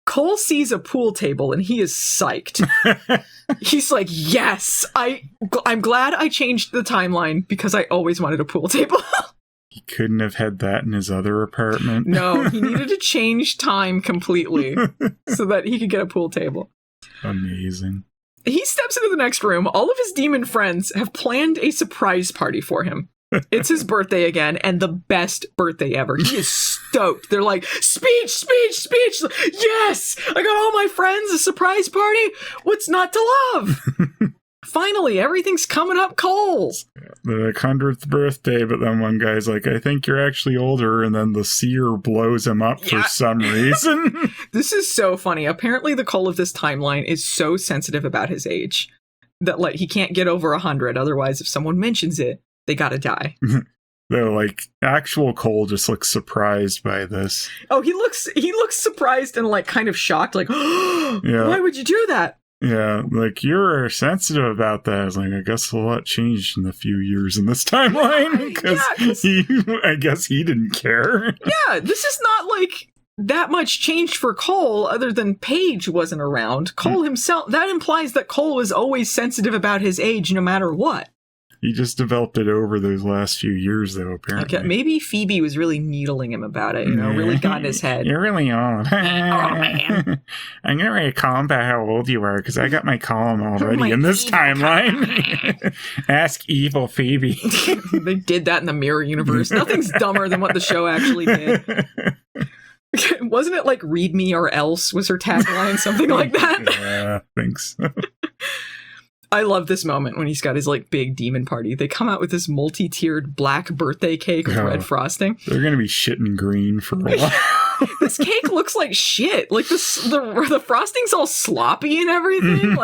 A: Cole sees a pool table, and he is psyched. He's like, yes, I'm glad I changed the timeline, because I always wanted a pool table.
B: He couldn't have had that in his other apartment.
A: No, he needed to change time completely so that he could get a pool table.
B: Amazing.
A: He steps into the next room. All of his demon friends have planned a surprise party for him. It's his birthday again, and the best birthday ever. He is stoked. They're like, speech! Yes! I got all my friends, a surprise party? What's not to love? Finally, everything's coming up Cole's.
B: The 100th birthday, but then one guy's like, I think you're actually older, and then the seer blows him up for some reason.
A: This is so funny. Apparently the Cole of this timeline is so sensitive about his age that he can't get over 100. Otherwise, if someone mentions it, they gotta die.
B: Though, actual Cole just looks surprised by this.
A: Oh, he looks surprised and kind of shocked, why would you do that?
B: Yeah, you're sensitive about that. I was like, I guess a lot changed in the few years in this timeline, because I guess he didn't care.
A: Yeah, this is not that much changed for Cole, other than Paige wasn't around. Cole himself, that implies that Cole was always sensitive about his age no matter what.
B: He just developed it over those last few years, though, apparently.
A: Okay, maybe Phoebe was really needling him about it, really got in his head.
B: You're really old.
G: Oh, man.
B: I'm going to write a column about how old you are, because I got my column already in this timeline. Ask evil Phoebe.
A: They did that in the mirror universe. Nothing's dumber than what the show actually did. Wasn't it read me or else was her tagline, something like that?
B: Yeah, thanks.
A: I love this moment when he's got his big demon party. They come out with this multi-tiered black birthday cake with red frosting.
B: They're going to be shitting green for a while.
A: This cake looks like shit. The frosting's all sloppy and everything.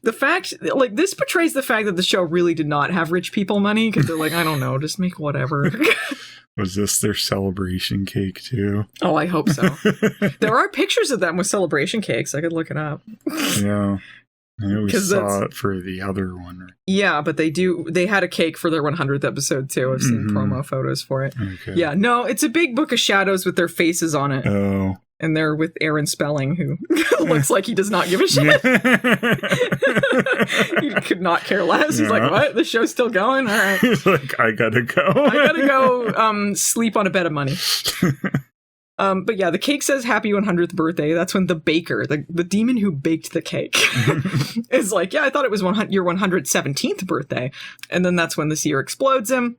A: The fact, this portrays the fact that the show really did not have rich people money, because they're I don't know, just make whatever.
B: Was this their celebration cake too? Oh,
A: I hope so. There are pictures of them with celebration cakes. I could look it up.
B: Yeah. I know we saw it for the other one. Right?
A: Yeah, but they had a cake for their 100th episode too. I've seen promo photos for it. Okay. Yeah, no, it's a big book of shadows with their faces on it.
B: Oh.
A: And they're with Aaron Spelling, who looks like he does not give a shit. He could not care less. He's like, what? The show's still going? All right.
B: He's like, I gotta go.
A: Sleep on a bed of money. But yeah, the cake says happy 100th birthday. That's when the baker, the demon who baked the cake, is like, yeah, I thought it was your 117th birthday. And then that's when the seer explodes him.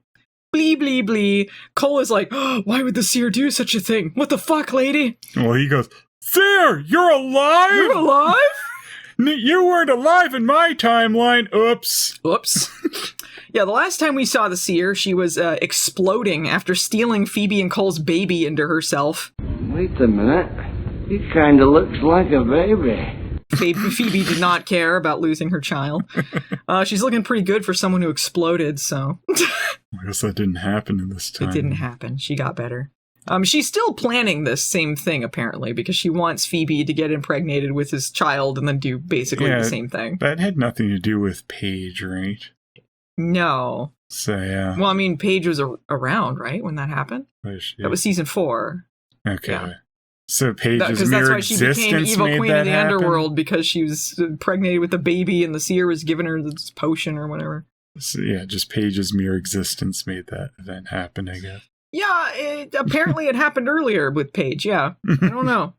A: Blee, blee, blee. Cole is like, oh, why would the seer do such a thing? What the fuck, lady?
B: Well, he goes, Seer, you're alive?
A: You're alive?
B: You weren't alive in my timeline. Oops.
A: Yeah, the last time we saw the seer, she was exploding after stealing Phoebe and Cole's baby into herself.
K: Wait a minute. He kind of looks like a baby.
A: Phoebe did not care about losing her child. She's looking pretty good for someone who exploded, so...
B: I guess that didn't happen in this time.
A: It didn't happen. She got better. She's still planning this same thing, apparently, because she wants Phoebe to get impregnated with his child and then do basically the same thing.
B: That had nothing to do with Paige, right?
A: No.
B: So, yeah.
A: Well, I mean, Paige was around, right, when that happened? That was season 4.
B: Okay.
A: Yeah.
B: So Paige's
A: because
B: mere
A: that's why she became
B: existence
A: evil
B: made
A: queen
B: that
A: of the
B: happen?
A: underworld, because she was impregnated with a baby and the seer was giving her this potion or whatever.
B: So, yeah, just Paige's mere existence made that event happen, I guess.
A: Yeah, apparently it happened earlier with Paige, yeah. I don't know.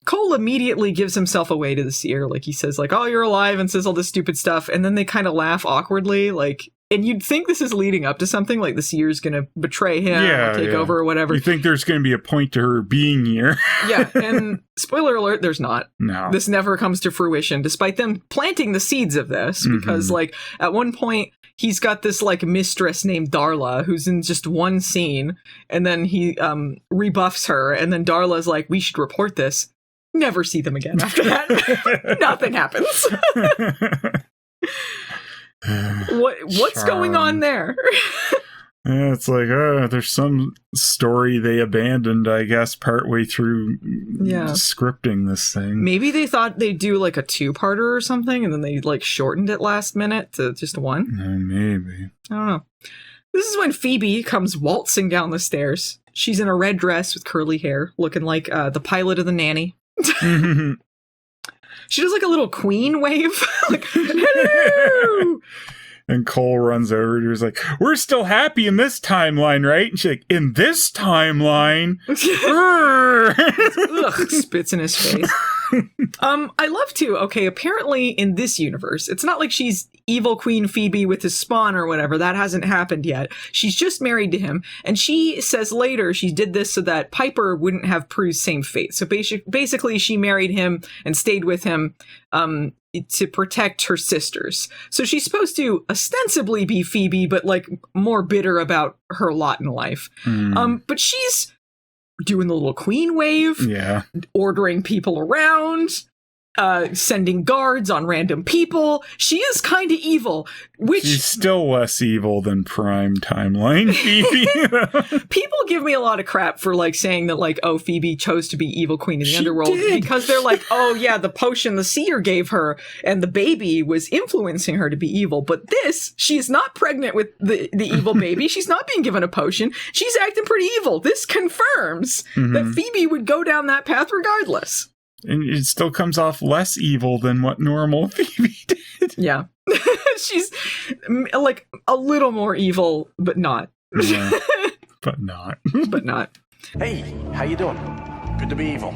A: Cole immediately gives himself away to the seer. Like, he says, like, oh, you're alive, and says all this stupid stuff, and then they kind of laugh awkwardly, like... And you'd think this is leading up to something, like the seer's gonna betray him or take over or whatever.
B: You think there's going to be a point to her being here.
A: Yeah, and spoiler alert, there's not.
B: No.
A: This never comes to fruition, despite them planting the seeds of this, because, like, at one point, he's got this, like, mistress named Darla, who's in just one scene, and then he rebuffs her, and then Darla's like, we should report this. Never see them again after that. Nothing happens. What's going on there?
B: It's like, there's some story they abandoned, I guess, partway through scripting this thing.
A: Maybe they thought they'd do like a 2-parter or something, and then they like shortened it last minute to just 1.
B: Maybe.
A: I don't know. This is when Phoebe comes waltzing down the stairs. She's in a red dress with curly hair, looking like the pilot of The Nanny. She does like a little queen wave. Like, hello!
B: And Cole runs over to her. He's like, we're still happy in this timeline, right? And she's like, in this timeline?
A: Ugh, spits in his face. I love to. Okay, apparently in this universe, it's not like she's evil Queen Phoebe with his spawn or whatever. That hasn't happened yet. She's just married to him. And she says later she did this so that Piper wouldn't have Prue's same fate. So basically she married him and stayed with him to protect her sisters. So she's supposed to ostensibly be Phoebe, but like more bitter about her lot in life. But she's doing the little queen wave, ordering people around, sending guards on random people. She is kind of evil, which...
B: She's still less evil than Prime Timeline Phoebe.
A: People give me a lot of crap for, like, saying that, like, oh, Phoebe chose to be evil queen in the underworld. Because they're like, oh, yeah, the potion the seer gave her and the baby was influencing her to be evil. But this, she is not pregnant with the evil baby. She's not being given a potion. She's acting pretty evil. This confirms that Phoebe would go down that path regardless.
B: And it still comes off less evil than what normal Phoebe did.
A: Yeah. She's like a little more evil, but not.
B: Yeah. But not.
A: But not.
L: Hey, how you doing? Good to be evil.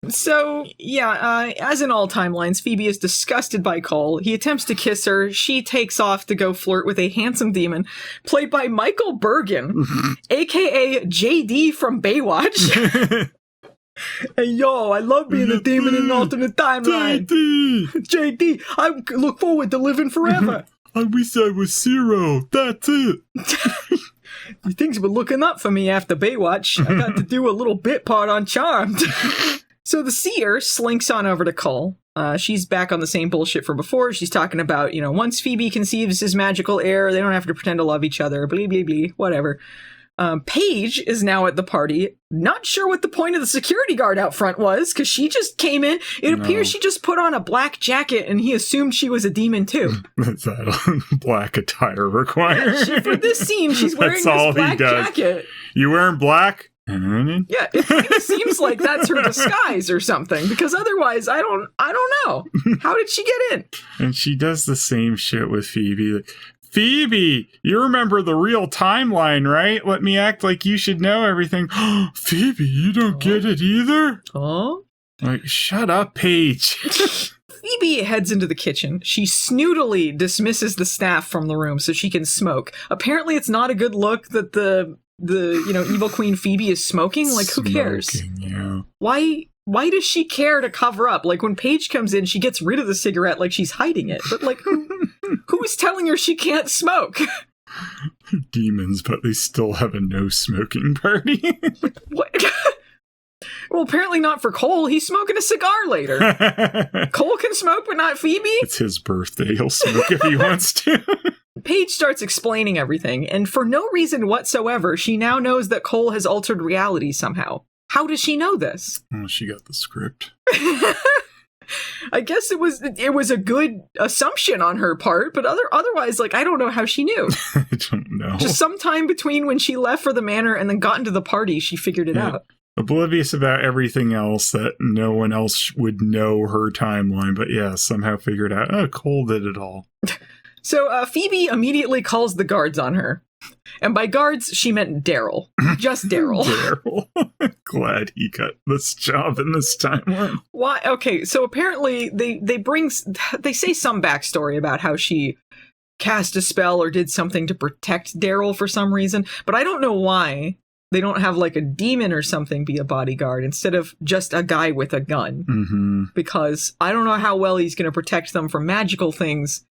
A: So, yeah, as in all timelines, Phoebe is disgusted by Cole. He attempts to kiss her. She takes off to go flirt with a handsome demon, played by Michael Bergen, a.k.a. JD from Baywatch. Hey, yo, I love being a demon in an alternate timeline. JD, I look forward to living forever.
B: I wish I was Zero. That's it.
A: Things were looking up for me after Baywatch. I got to do a little bit part on Charmed. So the seer slinks on over to Cole. She's back on the same bullshit from before. She's talking about, you know, once Phoebe conceives his magical heir, they don't have to pretend to love each other. Blee, blee, blee, whatever. Paige is now at the party. Not sure what the point of the security guard out front was, because she just came in. It appears she just put on a black jacket, and he assumed she was a demon, too.
B: That's that black attire required.
A: Yeah, for this scene, she's wearing this black jacket.
B: You wearing black?
A: Yeah, it seems like that's her disguise or something, because otherwise, I don't know. How did she get in?
B: And she does the same shit with Phoebe. Like, Phoebe, you remember the real timeline, right? Let me act like you should know everything. Phoebe, you don't get it either?
A: Oh?
B: Like, shut up, Paige.
A: Phoebe heads into the kitchen. She snootily dismisses the staff from the room so she can smoke. Apparently, it's not a good look that the evil Queen Phoebe is smoking. Like, who cares?
B: Yeah.
A: Why does she care to cover up? Like, when Paige comes in, she gets rid of the cigarette like she's hiding it. But, like, who is telling her she can't smoke?
B: Demons, but they still have a no smoking party.
A: What? Well, apparently not for Cole. He's smoking a cigar later. Cole can smoke, but not Phoebe?
B: It's his birthday. He'll smoke if he wants to.
A: Paige starts explaining everything, and for no reason whatsoever, she now knows that Cole has altered reality somehow. How does she know this?
B: Oh, she got the script.
A: I guess it was a good assumption on her part, but otherwise, like, I don't know how she knew.
B: I don't know.
A: Just sometime between when she left for the manor and then got into the party, she figured it out.
B: Oblivious about everything else that no one else would know her timeline, but yeah, somehow figured out, oh, Cole did it all.
A: So Phoebe immediately calls the guards on her. And by guards, she meant Daryl. Just Daryl.
B: Daryl. Glad he got this job in this timeline.
A: Why? Okay, so apparently they say some backstory about how she cast a spell or did something to protect Daryl for some reason, but I don't know why they don't have like a demon or something be a bodyguard instead of just a guy with a gun.
B: Mm-hmm.
A: Because I don't know how well he's going to protect them from magical things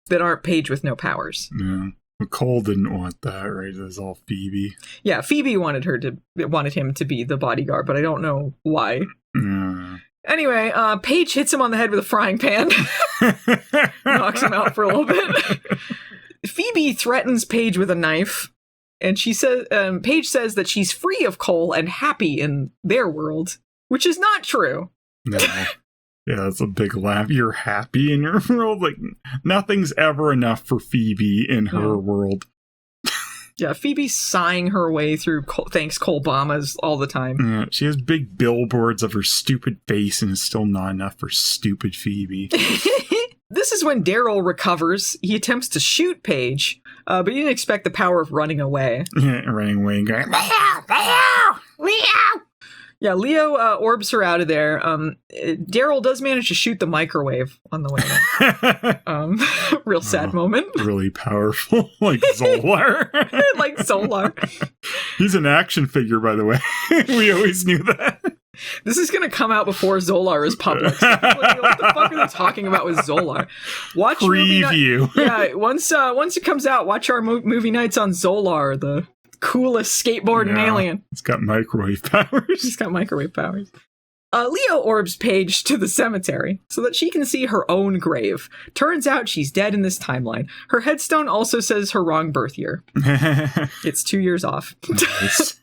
A: that aren't Paige with no powers.
B: Yeah. But Cole didn't want that, right? It was all Phoebe.
A: Yeah, Phoebe wanted him to be the bodyguard, but I don't know why.
B: Yeah.
A: Anyway, Paige hits him on the head with a frying pan. Knocks him out for a little bit. Phoebe threatens Paige with a knife, and she says, Paige says that she's free of Cole and happy in their world, which is not true.
B: No. Yeah, it's a big laugh. You're happy in your world? Like, nothing's ever enough for Phoebe in her world.
A: Yeah, Phoebe's sighing her way through thanks Cole Bombas all the time.
B: Yeah, she has big billboards of her stupid face, and it's still not enough for stupid Phoebe.
A: This is when Daryl recovers. He attempts to shoot Paige, but he didn't expect the power of running away.
B: Yeah, running away and going,
G: Leo!
A: Yeah, Leo orbs her out of there. Daryl does manage to shoot the microwave on the way. Real sad moment.
B: Really powerful, like Zolar.
A: Like Zolar.
B: He's an action figure, by the way. We always knew that.
A: This is going to come out before Zolar is public. So people are like, what the fuck are they talking about with Zolar? Watch
B: preview.
A: Yeah, once it comes out, watch our movie nights on Zolar, the coolest skateboard and alien.
B: It's got microwave powers.
A: He's got microwave powers. Leo orbs Paige to the cemetery so that she can see her own grave. Turns out she's dead in this timeline. Her headstone also says her wrong birth year. It's 2 years off.
B: Nice.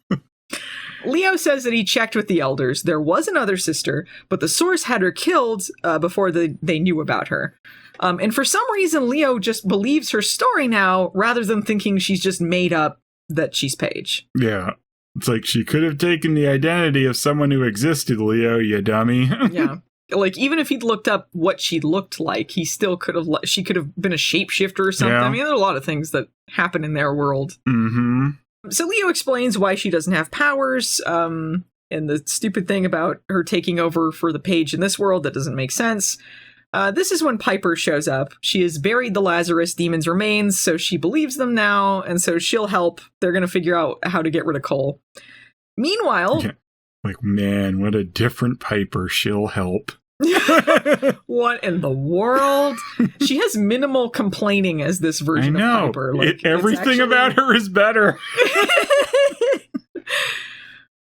A: Leo says that he checked with the elders. There was another sister, but the source had her killed before they knew about her. And for some reason, Leo just believes her story now rather than thinking she's just made up that she's Paige.
B: Yeah. It's like she could have taken the identity of someone who existed, Leo, you dummy.
A: Yeah. Like, even if he'd looked up what she looked like, he still could have, she could have been a shapeshifter or something. Yeah. I mean, there are a lot of things that happen in their world.
B: Mm-hmm.
A: So Leo explains why she doesn't have powers, and the stupid thing about her taking over for the Paige in this world that doesn't make sense. This is when Piper shows up. She has buried the Lazarus demon's remains, so she believes them now, and so she'll help. They're going to figure out how to get rid of Cole. Meanwhile...
B: Yeah. Like, man, what a different Piper. She'll help.
A: What in the world? She has minimal complaining as this version of Piper. Like,
B: everything about her is better.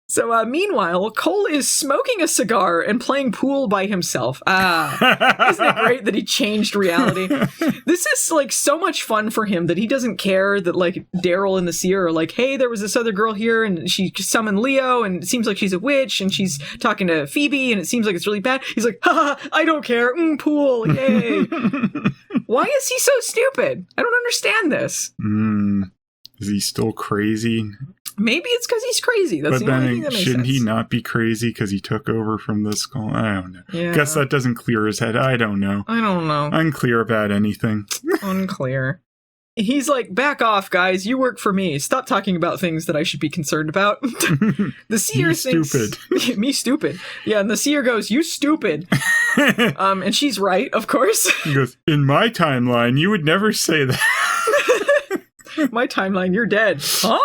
A: So, meanwhile, Cole is smoking a cigar and playing pool by himself. Isn't it great that he changed reality? This is, like, so much fun for him that he doesn't care that, like, Daryl and the Seer are like, hey, there was this other girl here, and she summoned Leo, and it seems like she's a witch, and she's talking to Phoebe, and it seems like it's really bad. He's like, ha, I don't care. Pool, yay. Why is he so stupid? I don't understand this.
B: Is he still crazy?
A: Maybe it's because he's crazy. That's the only thing that makes
B: shouldn't
A: sense.
B: he not be crazy because he took over from this skull? I don't know.
A: Yeah.
B: Guess that doesn't clear his head. I don't know. Unclear about anything.
A: Unclear. He's like, back off, guys. You work for me. Stop talking about things that I should be concerned about. The Seer thinks... Stupid. Me stupid. Yeah, and the Seer goes, you stupid. And she's right, of course.
B: He goes, in my timeline, you would never say that.
A: My timeline, you're dead. Huh?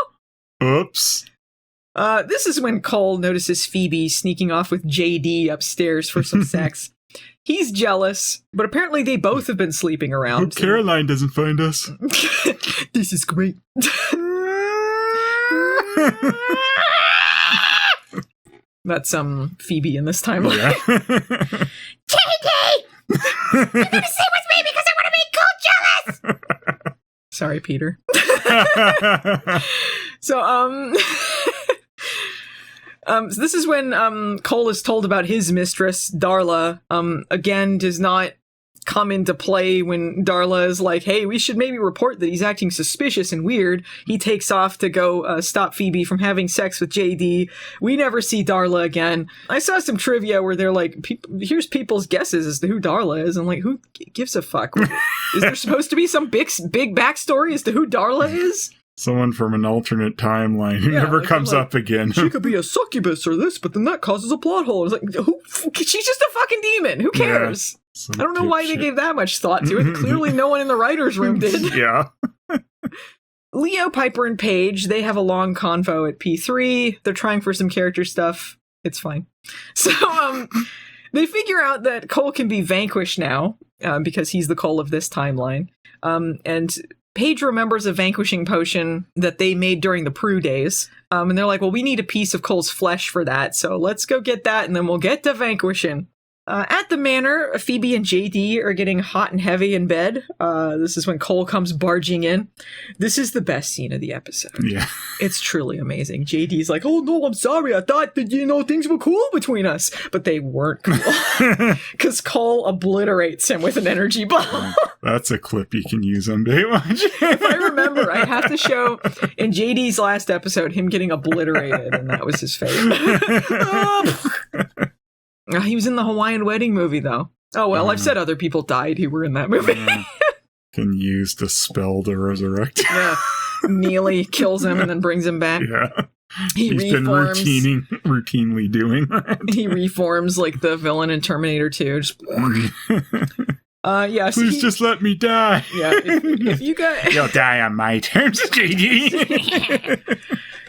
B: Oops.
A: This is when Cole notices Phoebe sneaking off with JD upstairs for some sex. He's jealous, but apparently they both have been sleeping around.
B: Hope Caroline doesn't find us.
A: This is great. That's Phoebe in this timeline. Yeah.
G: JD! You're gonna stay with me because I want to make Cole jealous!
A: Sorry, Peter. So this is when Cole is told about his mistress, Darla. Again, does not come into play when Darla is like, hey, we should maybe report that he's acting suspicious and weird. He takes off to go stop Phoebe from having sex with JD. We never see Darla again. I saw some trivia where they're like, here's people's guesses as to who Darla is. I'm like, who gives a fuck? Is there supposed to be some big backstory as to who Darla is?
B: Someone from an alternate timeline who never comes up again.
A: She could be a succubus or this, but then that causes a plot hole. It's like, she's just a fucking demon. Who cares? Yeah. I don't know why they gave that much thought to it. Clearly no one in the writer's room did.
B: Yeah.
A: Leo, Piper, and Paige, they have a long convo at P3. They're trying for some character stuff. It's fine. So, they figure out that Cole can be vanquished now, because he's the Cole of this timeline. And Paige remembers a vanquishing potion that they made during the Prue days. And they're like, well, we need a piece of Cole's flesh for that. So let's go get that, and then we'll get to vanquishing. At the manor, Phoebe and JD are getting hot and heavy in bed. This is when Cole comes barging in. This is the best scene of the episode.
B: Yeah.
A: It's truly amazing. JD's like, oh no, I'm sorry. I thought that, things were cool between us. But they weren't cool. Because Cole obliterates him with an energy ball.
B: That's a clip you can use on Baywatch.
A: If I remember, I have to show in JD's last episode him getting obliterated, and that was his fate. He was in the Hawaiian Wedding movie, though. Oh, well, I've said other people died who were in that movie.
B: Can use the spell to resurrect.
A: Yeah. Neely kills him and then brings him back.
B: Yeah.
A: He's
B: reforms. Been routinely doing that.
A: He reforms like the villain in Terminator 2. Just... yeah,
B: please just let me die.
A: Yeah, if you guys...
B: You'll die on my terms, JD.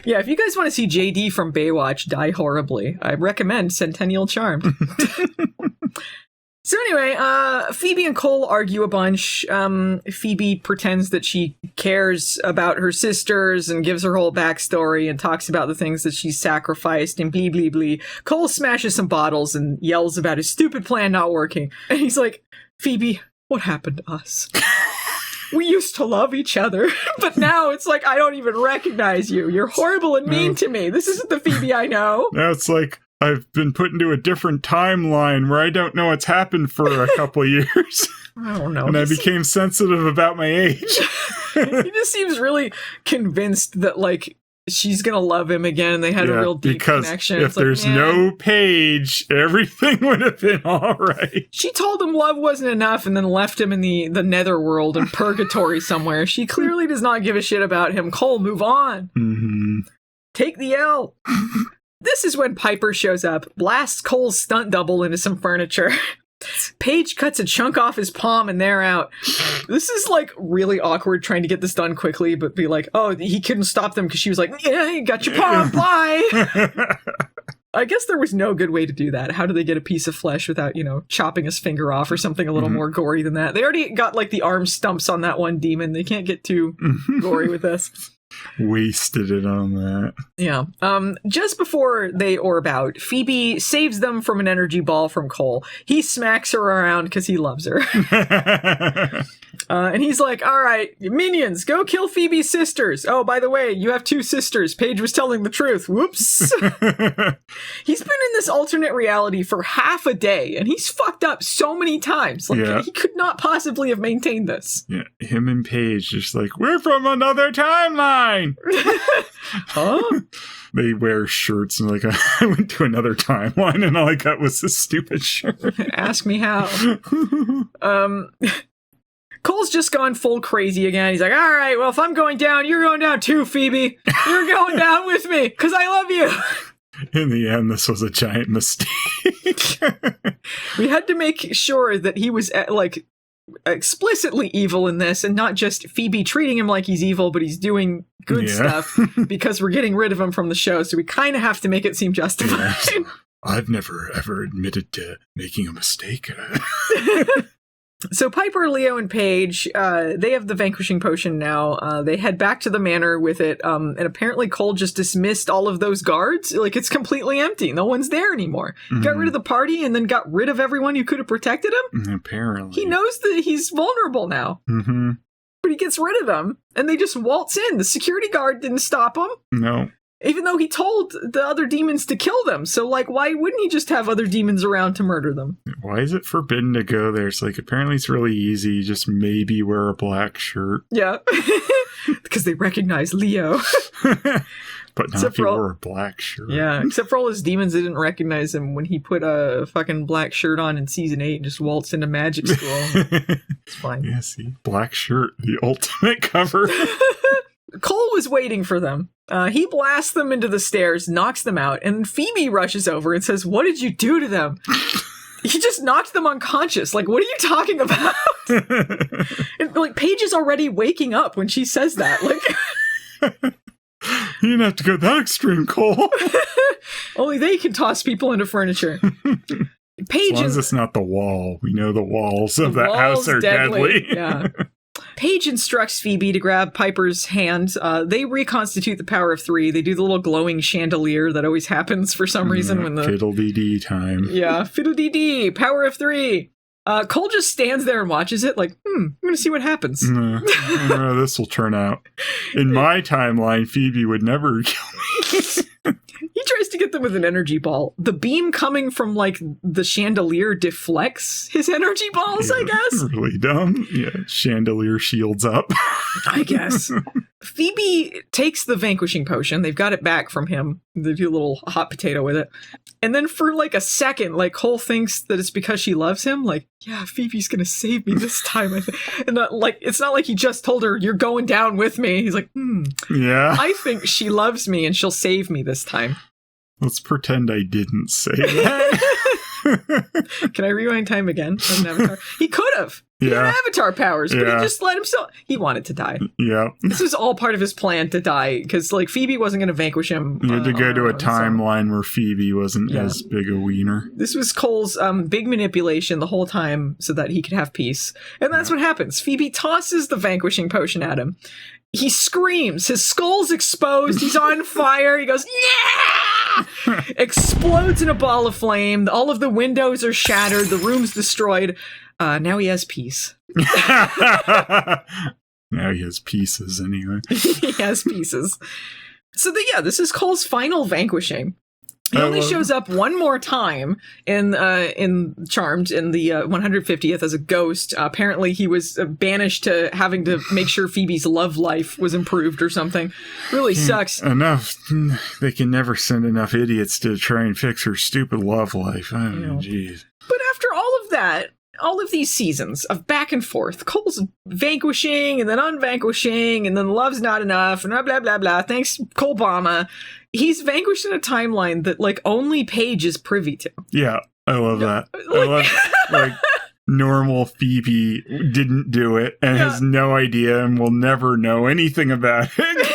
A: Yeah, if you guys want to see JD from Baywatch die horribly, I recommend Centennial Charmed. So anyway, Phoebe and Cole argue a bunch. Phoebe pretends that she cares about her sisters and gives her whole backstory and talks about the things that she's sacrificed and blee, blee, blee. Cole smashes some bottles and yells about his stupid plan not working. And he's like, Phoebe, what happened to us? We used to love each other, but now it's like, I don't even recognize you. You're horrible and mean to me. This isn't the Phoebe I know.
B: Now it's like, I've been put into a different timeline where I don't know what's happened for a couple years.
A: I don't know.
B: And I became sensitive about my age.
A: He just seems really convinced that, like, she's gonna love him again, and they had a real deep connection.
B: If there's no Paige, everything would have been all right.
A: She told him love wasn't enough and then left him in the netherworld in purgatory somewhere. She clearly does not give a shit about him. Cole, move on.
B: Mm-hmm.
A: Take the L. This is when Piper shows up, blasts Cole's stunt double into some furniture. Paige cuts a chunk off his palm and they're out. This is like really awkward trying to get this done quickly, but be like, oh, he couldn't stop them because she was like, yeah, you got your palm, bye. I guess there was no good way to do that. How do they get a piece of flesh without, chopping his finger off or something a little more gory than that? They already got like the arm stumps on that one demon. They can't get too gory with this.
B: Wasted it on that.
A: Yeah. Just before they orb out, Phoebe saves them from an energy ball from Cole. He smacks her around because he loves her. And he's like, all right, minions, go kill Phoebe's sisters. Oh, by the way, you have 2 sisters. Paige was telling the truth. Whoops. He's been in this alternate reality for half a day, and he's fucked up so many times. Like, he could not possibly have maintained this.
B: Yeah, him and Paige just like, we're from another timeline.
A: Huh?
B: They wear shirts and like, I went to another timeline and all I got was this stupid shirt.
A: Ask me how. Cole's just gone full crazy again. He's like, all right, well, if I'm going down, you're going down too, Phoebe. You're going down with me because I love you.
B: In the end, this was a giant mistake.
A: We had to make sure that he was like explicitly evil in this and not just Phoebe treating him like he's evil, but he's doing good stuff because we're getting rid of him from the show. So we kind of have to make it seem justified.
B: I've never ever admitted to making a mistake.
A: So Piper, Leo, and Paige, they have the vanquishing potion now. They head back to the manor with it, and apparently Cole just dismissed all of those guards. Like, it's completely empty. No one's there anymore. Got rid of the party and then got rid of everyone who could have protected him?
B: Apparently.
A: He knows that he's vulnerable now. But he gets rid of them, and they just waltz in. The security guard didn't stop him.
B: No.
A: Even though he told the other demons to kill them. So, like, why wouldn't he just have other demons around to murder them?
B: Why is it forbidden to go there? It's like, apparently it's really easy. Just maybe wear a black shirt.
A: Yeah. Because they recognize Leo.
B: But not if you wore a black shirt.
A: Yeah, except for all his demons, they didn't recognize him when he put a fucking black shirt on in season 8 and just waltzed into magic school. It's fine.
B: Yeah, see? Black shirt, the ultimate cover.
A: Cole was waiting for them. He blasts them into the stairs, knocks them out, and Phoebe rushes over and says, "What did you do to them?" He just knocked them unconscious. Like, what are you talking about? And, like, Paige is already waking up when she says that. Like,
B: you didn't have to go that extreme, Cole.
A: Only they can toss people into furniture. Paige,
B: as long as it's not the wall. We know the walls of that house are deadly.
A: Yeah. Paige instructs Phoebe to grab Piper's hand. They reconstitute the power of 3. They do the little glowing chandelier that always happens for some reason when the
B: fiddle-dee-dee time.
A: Yeah, fiddle-dee-dee, power of 3. Cole just stands there and watches it like, I'm going to see what happens.
B: This will turn out. In my timeline, Phoebe would never kill me.
A: He tries to get them with an energy ball. The beam coming from, like, the chandelier deflects his energy balls, I guess.
B: Really dumb. Yeah, chandelier shields up.
A: I guess. Phoebe takes the vanquishing potion. They've got it back from him. They do a little hot potato with it. And then for, like, a second, like, Cole thinks that it's because she loves him. Like, yeah, Phoebe's gonna save me this time, I think. And, like, it's not like he just told her, you're going down with me. He's like,
B: Yeah.
A: I think she loves me and she'll save me this time.
B: Let's pretend I didn't say that.
A: Can I rewind time again? As an Avatar? He could have. He had Avatar powers, but he just let himself. He wanted to die.
B: Yeah.
A: This was all part of his plan to die, because, like, Phoebe wasn't going to vanquish him.
B: You had to go to a timeline where Phoebe wasn't as big a wiener.
A: This was Cole's big manipulation the whole time so that he could have peace. And that's what happens. Phoebe tosses the vanquishing potion at him. He screams. His skull's exposed. He's on fire. He goes, yeah! Explodes in a ball of flame. All of the windows are shattered. The room's destroyed. Now he has peace.
B: Now he has pieces anyway.
A: He has pieces. So this is Cole's final vanquishing. He only shows up one more time in Charmed in the 150th as a ghost. Apparently he was banished to having to make sure Phoebe's love life was improved or something. Really sucks.
B: Enough. They can never send enough idiots to try and fix her stupid love life. I don't know, jeez.
A: But after all of that, all of these seasons of back and forth, Cole's vanquishing and then unvanquishing and then love's not enough and blah, blah, blah, blah. Thanks, Colebama. He's vanquished in a timeline that, like, only Paige is privy to.
B: Yeah, I love that. I love, like, normal Phoebe didn't do it and has no idea and will never know anything about it.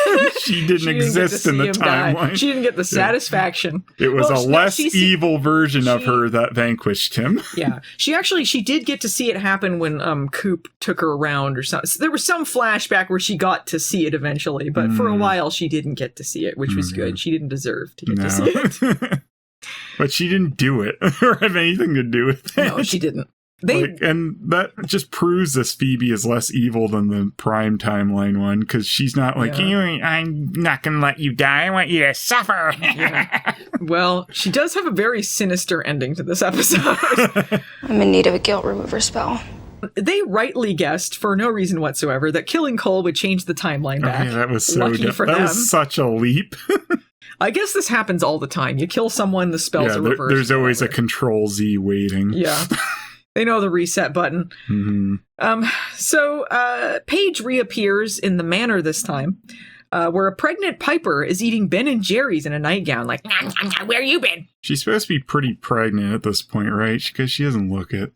B: She didn't exist in the timeline.
A: She didn't get the satisfaction.
B: It was a less evil version of her that vanquished him.
A: Yeah. She did get to see it happen when Coop took her around or something. So there was some flashback where she got to see it eventually, but for a while she didn't get to see it, which was good. She didn't deserve to get to see it.
B: But she didn't do it or have anything to do with it.
A: No, she didn't.
B: And that just proves this Phoebe is less evil than the prime timeline one, because she's not like, I'm not going to let you die. I want you to suffer.
A: Well, she does have a very sinister ending to this episode.
H: I'm in need of a guilt remover spell.
A: They rightly guessed, for no reason whatsoever, that killing Cole would change the timeline back.
B: That was so
A: Lucky for
B: that
A: them.
B: was such a leap.
A: I guess this happens all the time. You kill someone, the spells are reversed.
B: There's always a Control-Z waiting.
A: Yeah. They know the reset button.
B: Mm-hmm.
A: So Paige reappears in the manor this time, where a pregnant Piper is eating Ben & Jerry's in a nightgown. Like,
G: where you been?
B: She's supposed to be pretty pregnant at this point, right? Because she doesn't look it.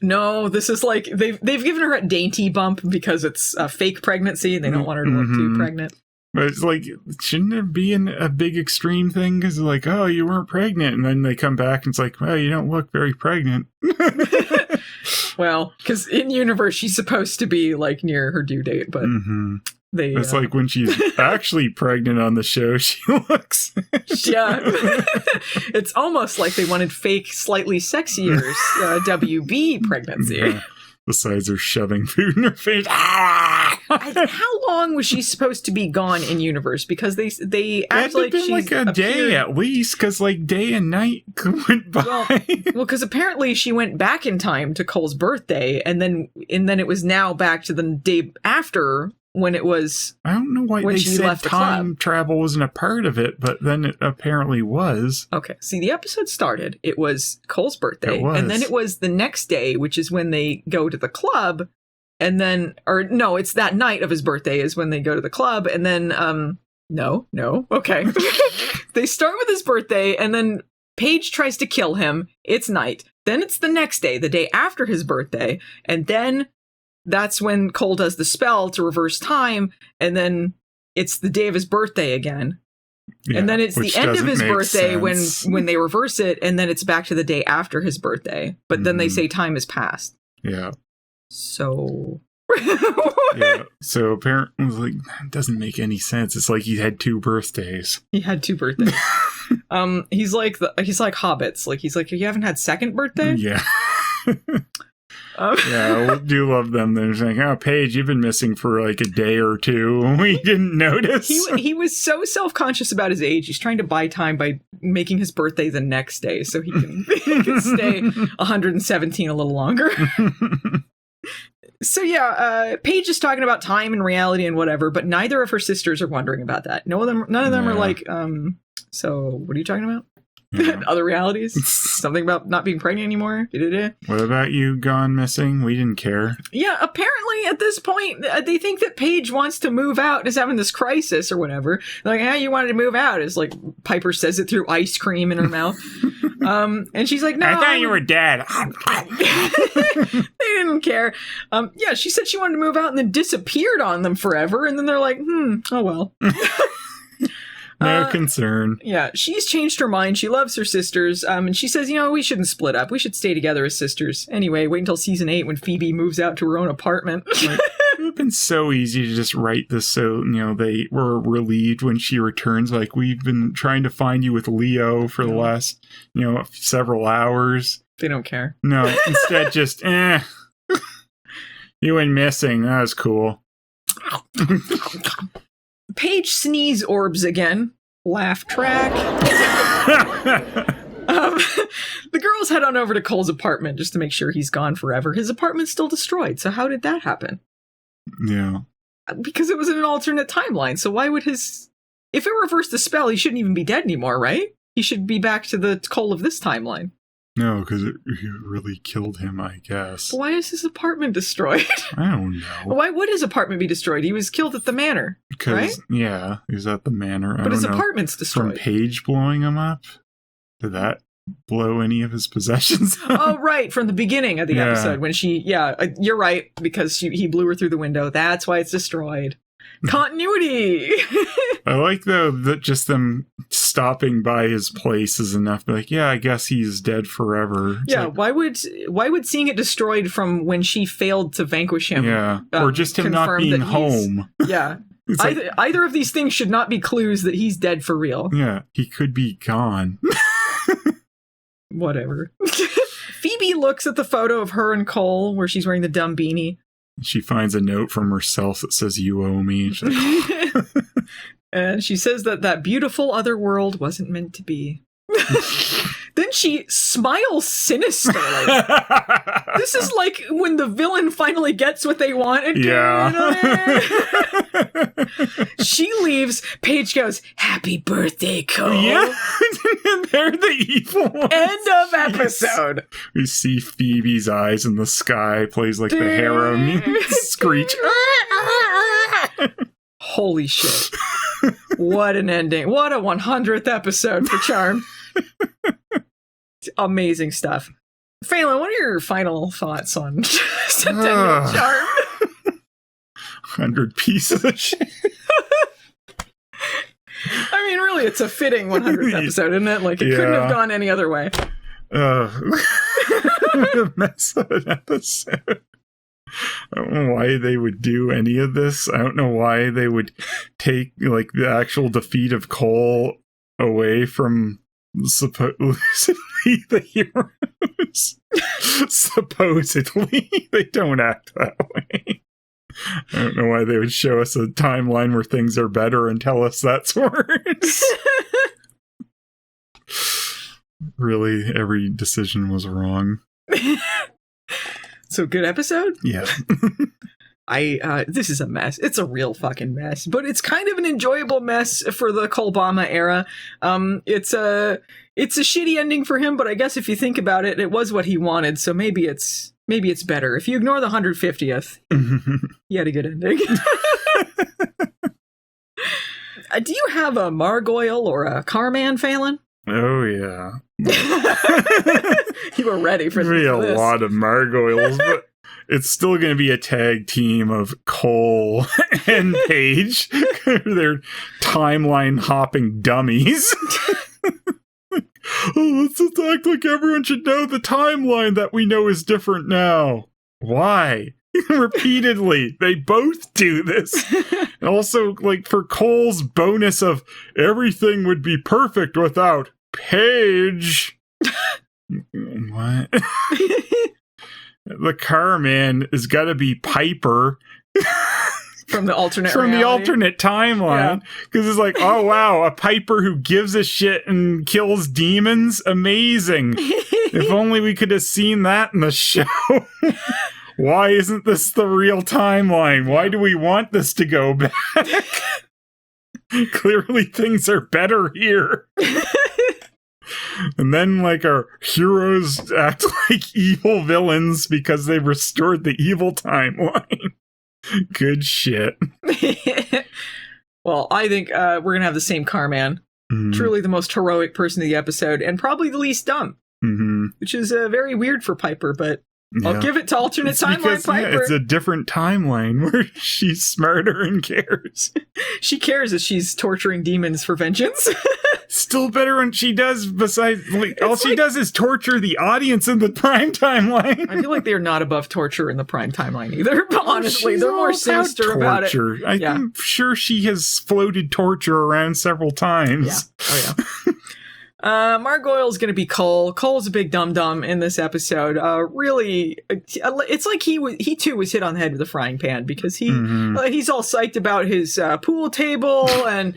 A: No, this is like, they've given her a dainty bump because it's a fake pregnancy and they don't want her to look too pregnant.
B: But it's like, shouldn't it be a big extreme thing? Because they're like, oh, you weren't pregnant. And then they come back and it's like, well, you don't look very pregnant.
A: Well, because in universe, she's supposed to be like near her due date, but
B: it's like when she's actually pregnant on the show, she looks.
A: Yeah. It's almost like they wanted fake, slightly sexier WB pregnancy.
B: Yeah. Besides her shoving food in her face.
A: How long was she supposed to be gone in universe? Because they act like she's
B: like a day at least, because like day and night went by.
A: Well, because apparently she went back in time to Cole's birthday, and then it was now back to the day after when it was.
B: I don't know why they said
A: left
B: time travel wasn't a part of it, but then it apparently was.
A: Okay, see, the episode started. It was Cole's birthday, and then it was the next day, which is when they go to the club. And then, or no, it's that night of his birthday is when they go to the club. And then, no, okay. They start with his birthday, and then Paige tries to kill him. It's night. Then it's the next day, the day after his birthday. And then that's when Cole does the spell to reverse time. And then it's the day of his birthday again. Yeah, and then it's the end of his birthday when they reverse it. And then it's back to the day after his birthday. But then they say time has passed.
B: Yeah.
A: So
B: yeah. So apparently, like, it doesn't make any sense. It's like he had 2 birthdays.
A: He had 2 birthdays. He's like hobbits. Like he's like, you haven't had second birthday?
B: Yeah. Yeah, we do love them. They're like, oh, Paige, you've been missing for like a day or 2. We didn't notice.
A: He was so self-conscious about his age. He's trying to buy time by making his birthday the next day so he can stay 117 a little longer. So yeah, Paige is talking about time and reality and whatever, but neither of her sisters are wondering about that. None of them are like, so what are you talking about? Yeah. Other realities? Something about not being pregnant anymore?
B: What about you gone missing? We didn't care.
A: Yeah, apparently at this point, they think that Paige wants to move out and is having this crisis or whatever. They're like, you wanted to move out. It's like Piper says it through ice cream in her mouth. And she's like, no.
B: I thought you were dead.
A: They didn't care. Yeah, she said she wanted to move out and then disappeared on them forever. And then they're like, oh well.
B: No concern.
A: Yeah, she's changed her mind. She loves her sisters. And she says, we shouldn't split up. We should stay together as sisters. Anyway, wait until season 8 when Phoebe moves out to her own apartment.
B: Like, it would have been so easy to just write this so, they were relieved when she returns. Like, we've been trying to find you with Leo for the last, several hours.
A: They don't care.
B: No, instead just, you went missing. That was cool.
A: Paige sneeze orbs again. Laugh track. The girls head on over to Cole's apartment just to make sure he's gone forever. His apartment's still destroyed, so how did that happen?
B: Yeah.
A: Because it was in an alternate timeline, so why would if it reversed the spell, he shouldn't even be dead anymore, right? He should be back to the Cole of this timeline.
B: No, because it really killed him, I guess.
A: Why is his apartment destroyed?
B: I don't know.
A: Why would his apartment be destroyed? He was killed at the manor, right?
B: Yeah, he was at the manor.
A: But his apartment's destroyed.
B: From Paige blowing him up? Did that blow any of his possessions up?
A: Oh, right, from the beginning of the episode when you're right, because he blew her through the window. That's why it's destroyed. Continuity.
B: I like though that just them stopping by his place is enough. Like, yeah, I guess he's dead forever. It's
A: why would seeing it destroyed from when she failed to vanquish him?
B: Yeah, or just him not being home.
A: Yeah, either of these things should not be clues that he's dead for real.
B: Yeah, he could be gone.
A: Whatever. Phoebe looks at the photo of her and Cole where she's wearing the dumb beanie.
B: She finds a note from herself that says, "You owe me."
A: And she says that beautiful other world wasn't meant to be. Then she smiles sinisterly. This is like when the villain finally gets what they wanted.
B: Yeah.
A: She leaves. Paige goes, "Happy birthday, Cole."
B: Yeah. They're the evil ones.
A: End of episode.
B: We see Phoebe's eyes in the sky, plays like the harem screech.
A: Holy shit. What an ending. What a 100th episode for Charm. Amazing stuff. Phelan, what are your final thoughts on Centennial Charm?
B: 100 pieces of shit.
A: I mean, really, it's a fitting 100th episode, isn't it? Like, it couldn't have gone any other way.
B: Mess of an episode. I don't know why they would do any of this. I don't know why they would take, like, the actual defeat of Cole away from supposedly the heroes. Supposedly. They don't act that way. I don't know why they would show us a timeline where things are better and tell us that's worse. Really, every decision was wrong.
A: So, good episode?
B: Yeah.
A: This is a mess. It's a real fucking mess, but it's kind of an enjoyable mess for the Cole-Obama era. It's a shitty ending for him, but I guess if you think about it, it was what he wanted, so maybe it's better. If you ignore the 150th, you had a good ending. Do you have a Margoyle or a Carman, Phelan?
B: Oh, yeah.
A: You were ready for this.
B: A lot of Margoyles, but it's still going to be a tag team of Cole and Paige. They're timeline hopping dummies. Let's act like everyone should know the timeline that we know is different now. Why? Repeatedly, they both do this. And also, like, for Cole's bonus of everything would be perfect without Paige. What? The Carman has got to be Piper.
A: From the alternate
B: timeline. Because it's like, oh wow, a Piper who gives a shit and kills demons? Amazing. If only we could have seen that in the show. Why isn't this the real timeline? Why do we want this to go back? Clearly things are better here. And then, like, our heroes act like evil villains because they restored the evil timeline. Good shit.
A: Well, I think we're going to have the same Carman. Truly the most heroic person of the episode, and probably the least dumb. Which is very weird for Piper, but I'll give it to alternate timeline Piper.
B: Yeah, it's a different timeline where she's smarter and cares.
A: She cares that she's torturing demons for vengeance.
B: Still better when she does, besides, all she does is torture the audience in the prime timeline.
A: I feel like they're not above torture in the prime timeline either, but honestly, they're more sinister about it.
B: I'm sure she has floated torture around several times.
A: Yeah. Oh, yeah. Margoyle's gonna be Cole. Cole's a big dum-dum in this episode. Really, it's like he too was hit on the head with a frying pan, because he's all psyched about his pool table, and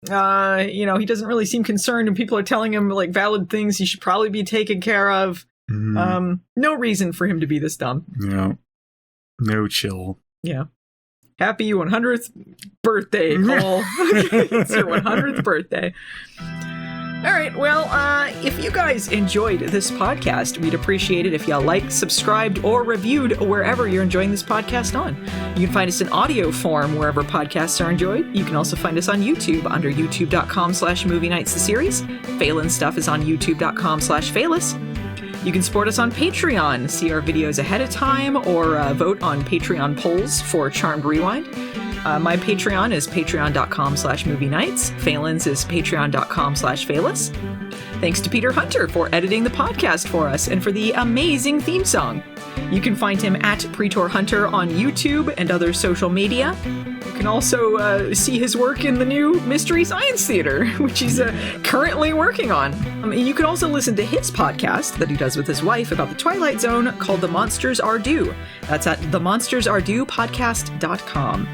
A: he doesn't really seem concerned, and people are telling him, like, valid things he should probably be taken care of. No reason for him to be this dumb.
B: Yeah. No chill.
A: Yeah. Happy 100th birthday, Cole. It's your 100th birthday. All right, well, if you guys enjoyed this podcast, we'd appreciate it if y'all liked, subscribed, or reviewed wherever you're enjoying this podcast on. You can find us in audio form wherever podcasts are enjoyed. You can also find us on YouTube under youtube.com/Movie Nights the series. Phelan stuff is on youtube.com/Phelous. You can support us on Patreon, see our videos ahead of time, or vote on Patreon polls for Charmed Rewind. My Patreon is patreon.com/Movie Nights. Phelan's is patreon.com/Phelous. Thanks to Peter Hunter for editing the podcast for us and for the amazing theme song. You can find him at Pretor Hunter on YouTube and other social media. You can also see his work in the new Mystery Science Theater, which he's currently working on. You can also listen to his podcast that he does with his wife about the Twilight Zone called The Monsters Are Due. That's at themonstersardupodcast.com.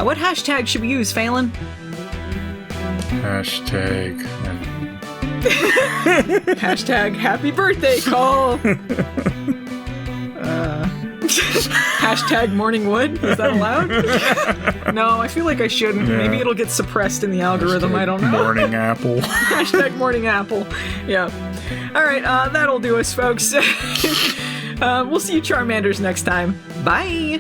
A: What hashtag should we use, Phelan?
B: Hashtag
A: happy birthday, Cole. Hashtag morning wood. Is that allowed? No, I feel like I shouldn't. Yeah. Maybe it'll get suppressed in the algorithm.
B: Hashtag
A: I don't know.
B: Morning apple.
A: Hashtag morning apple. Yeah. All right. That'll do us, folks. We'll see you Charmanders next time. Bye.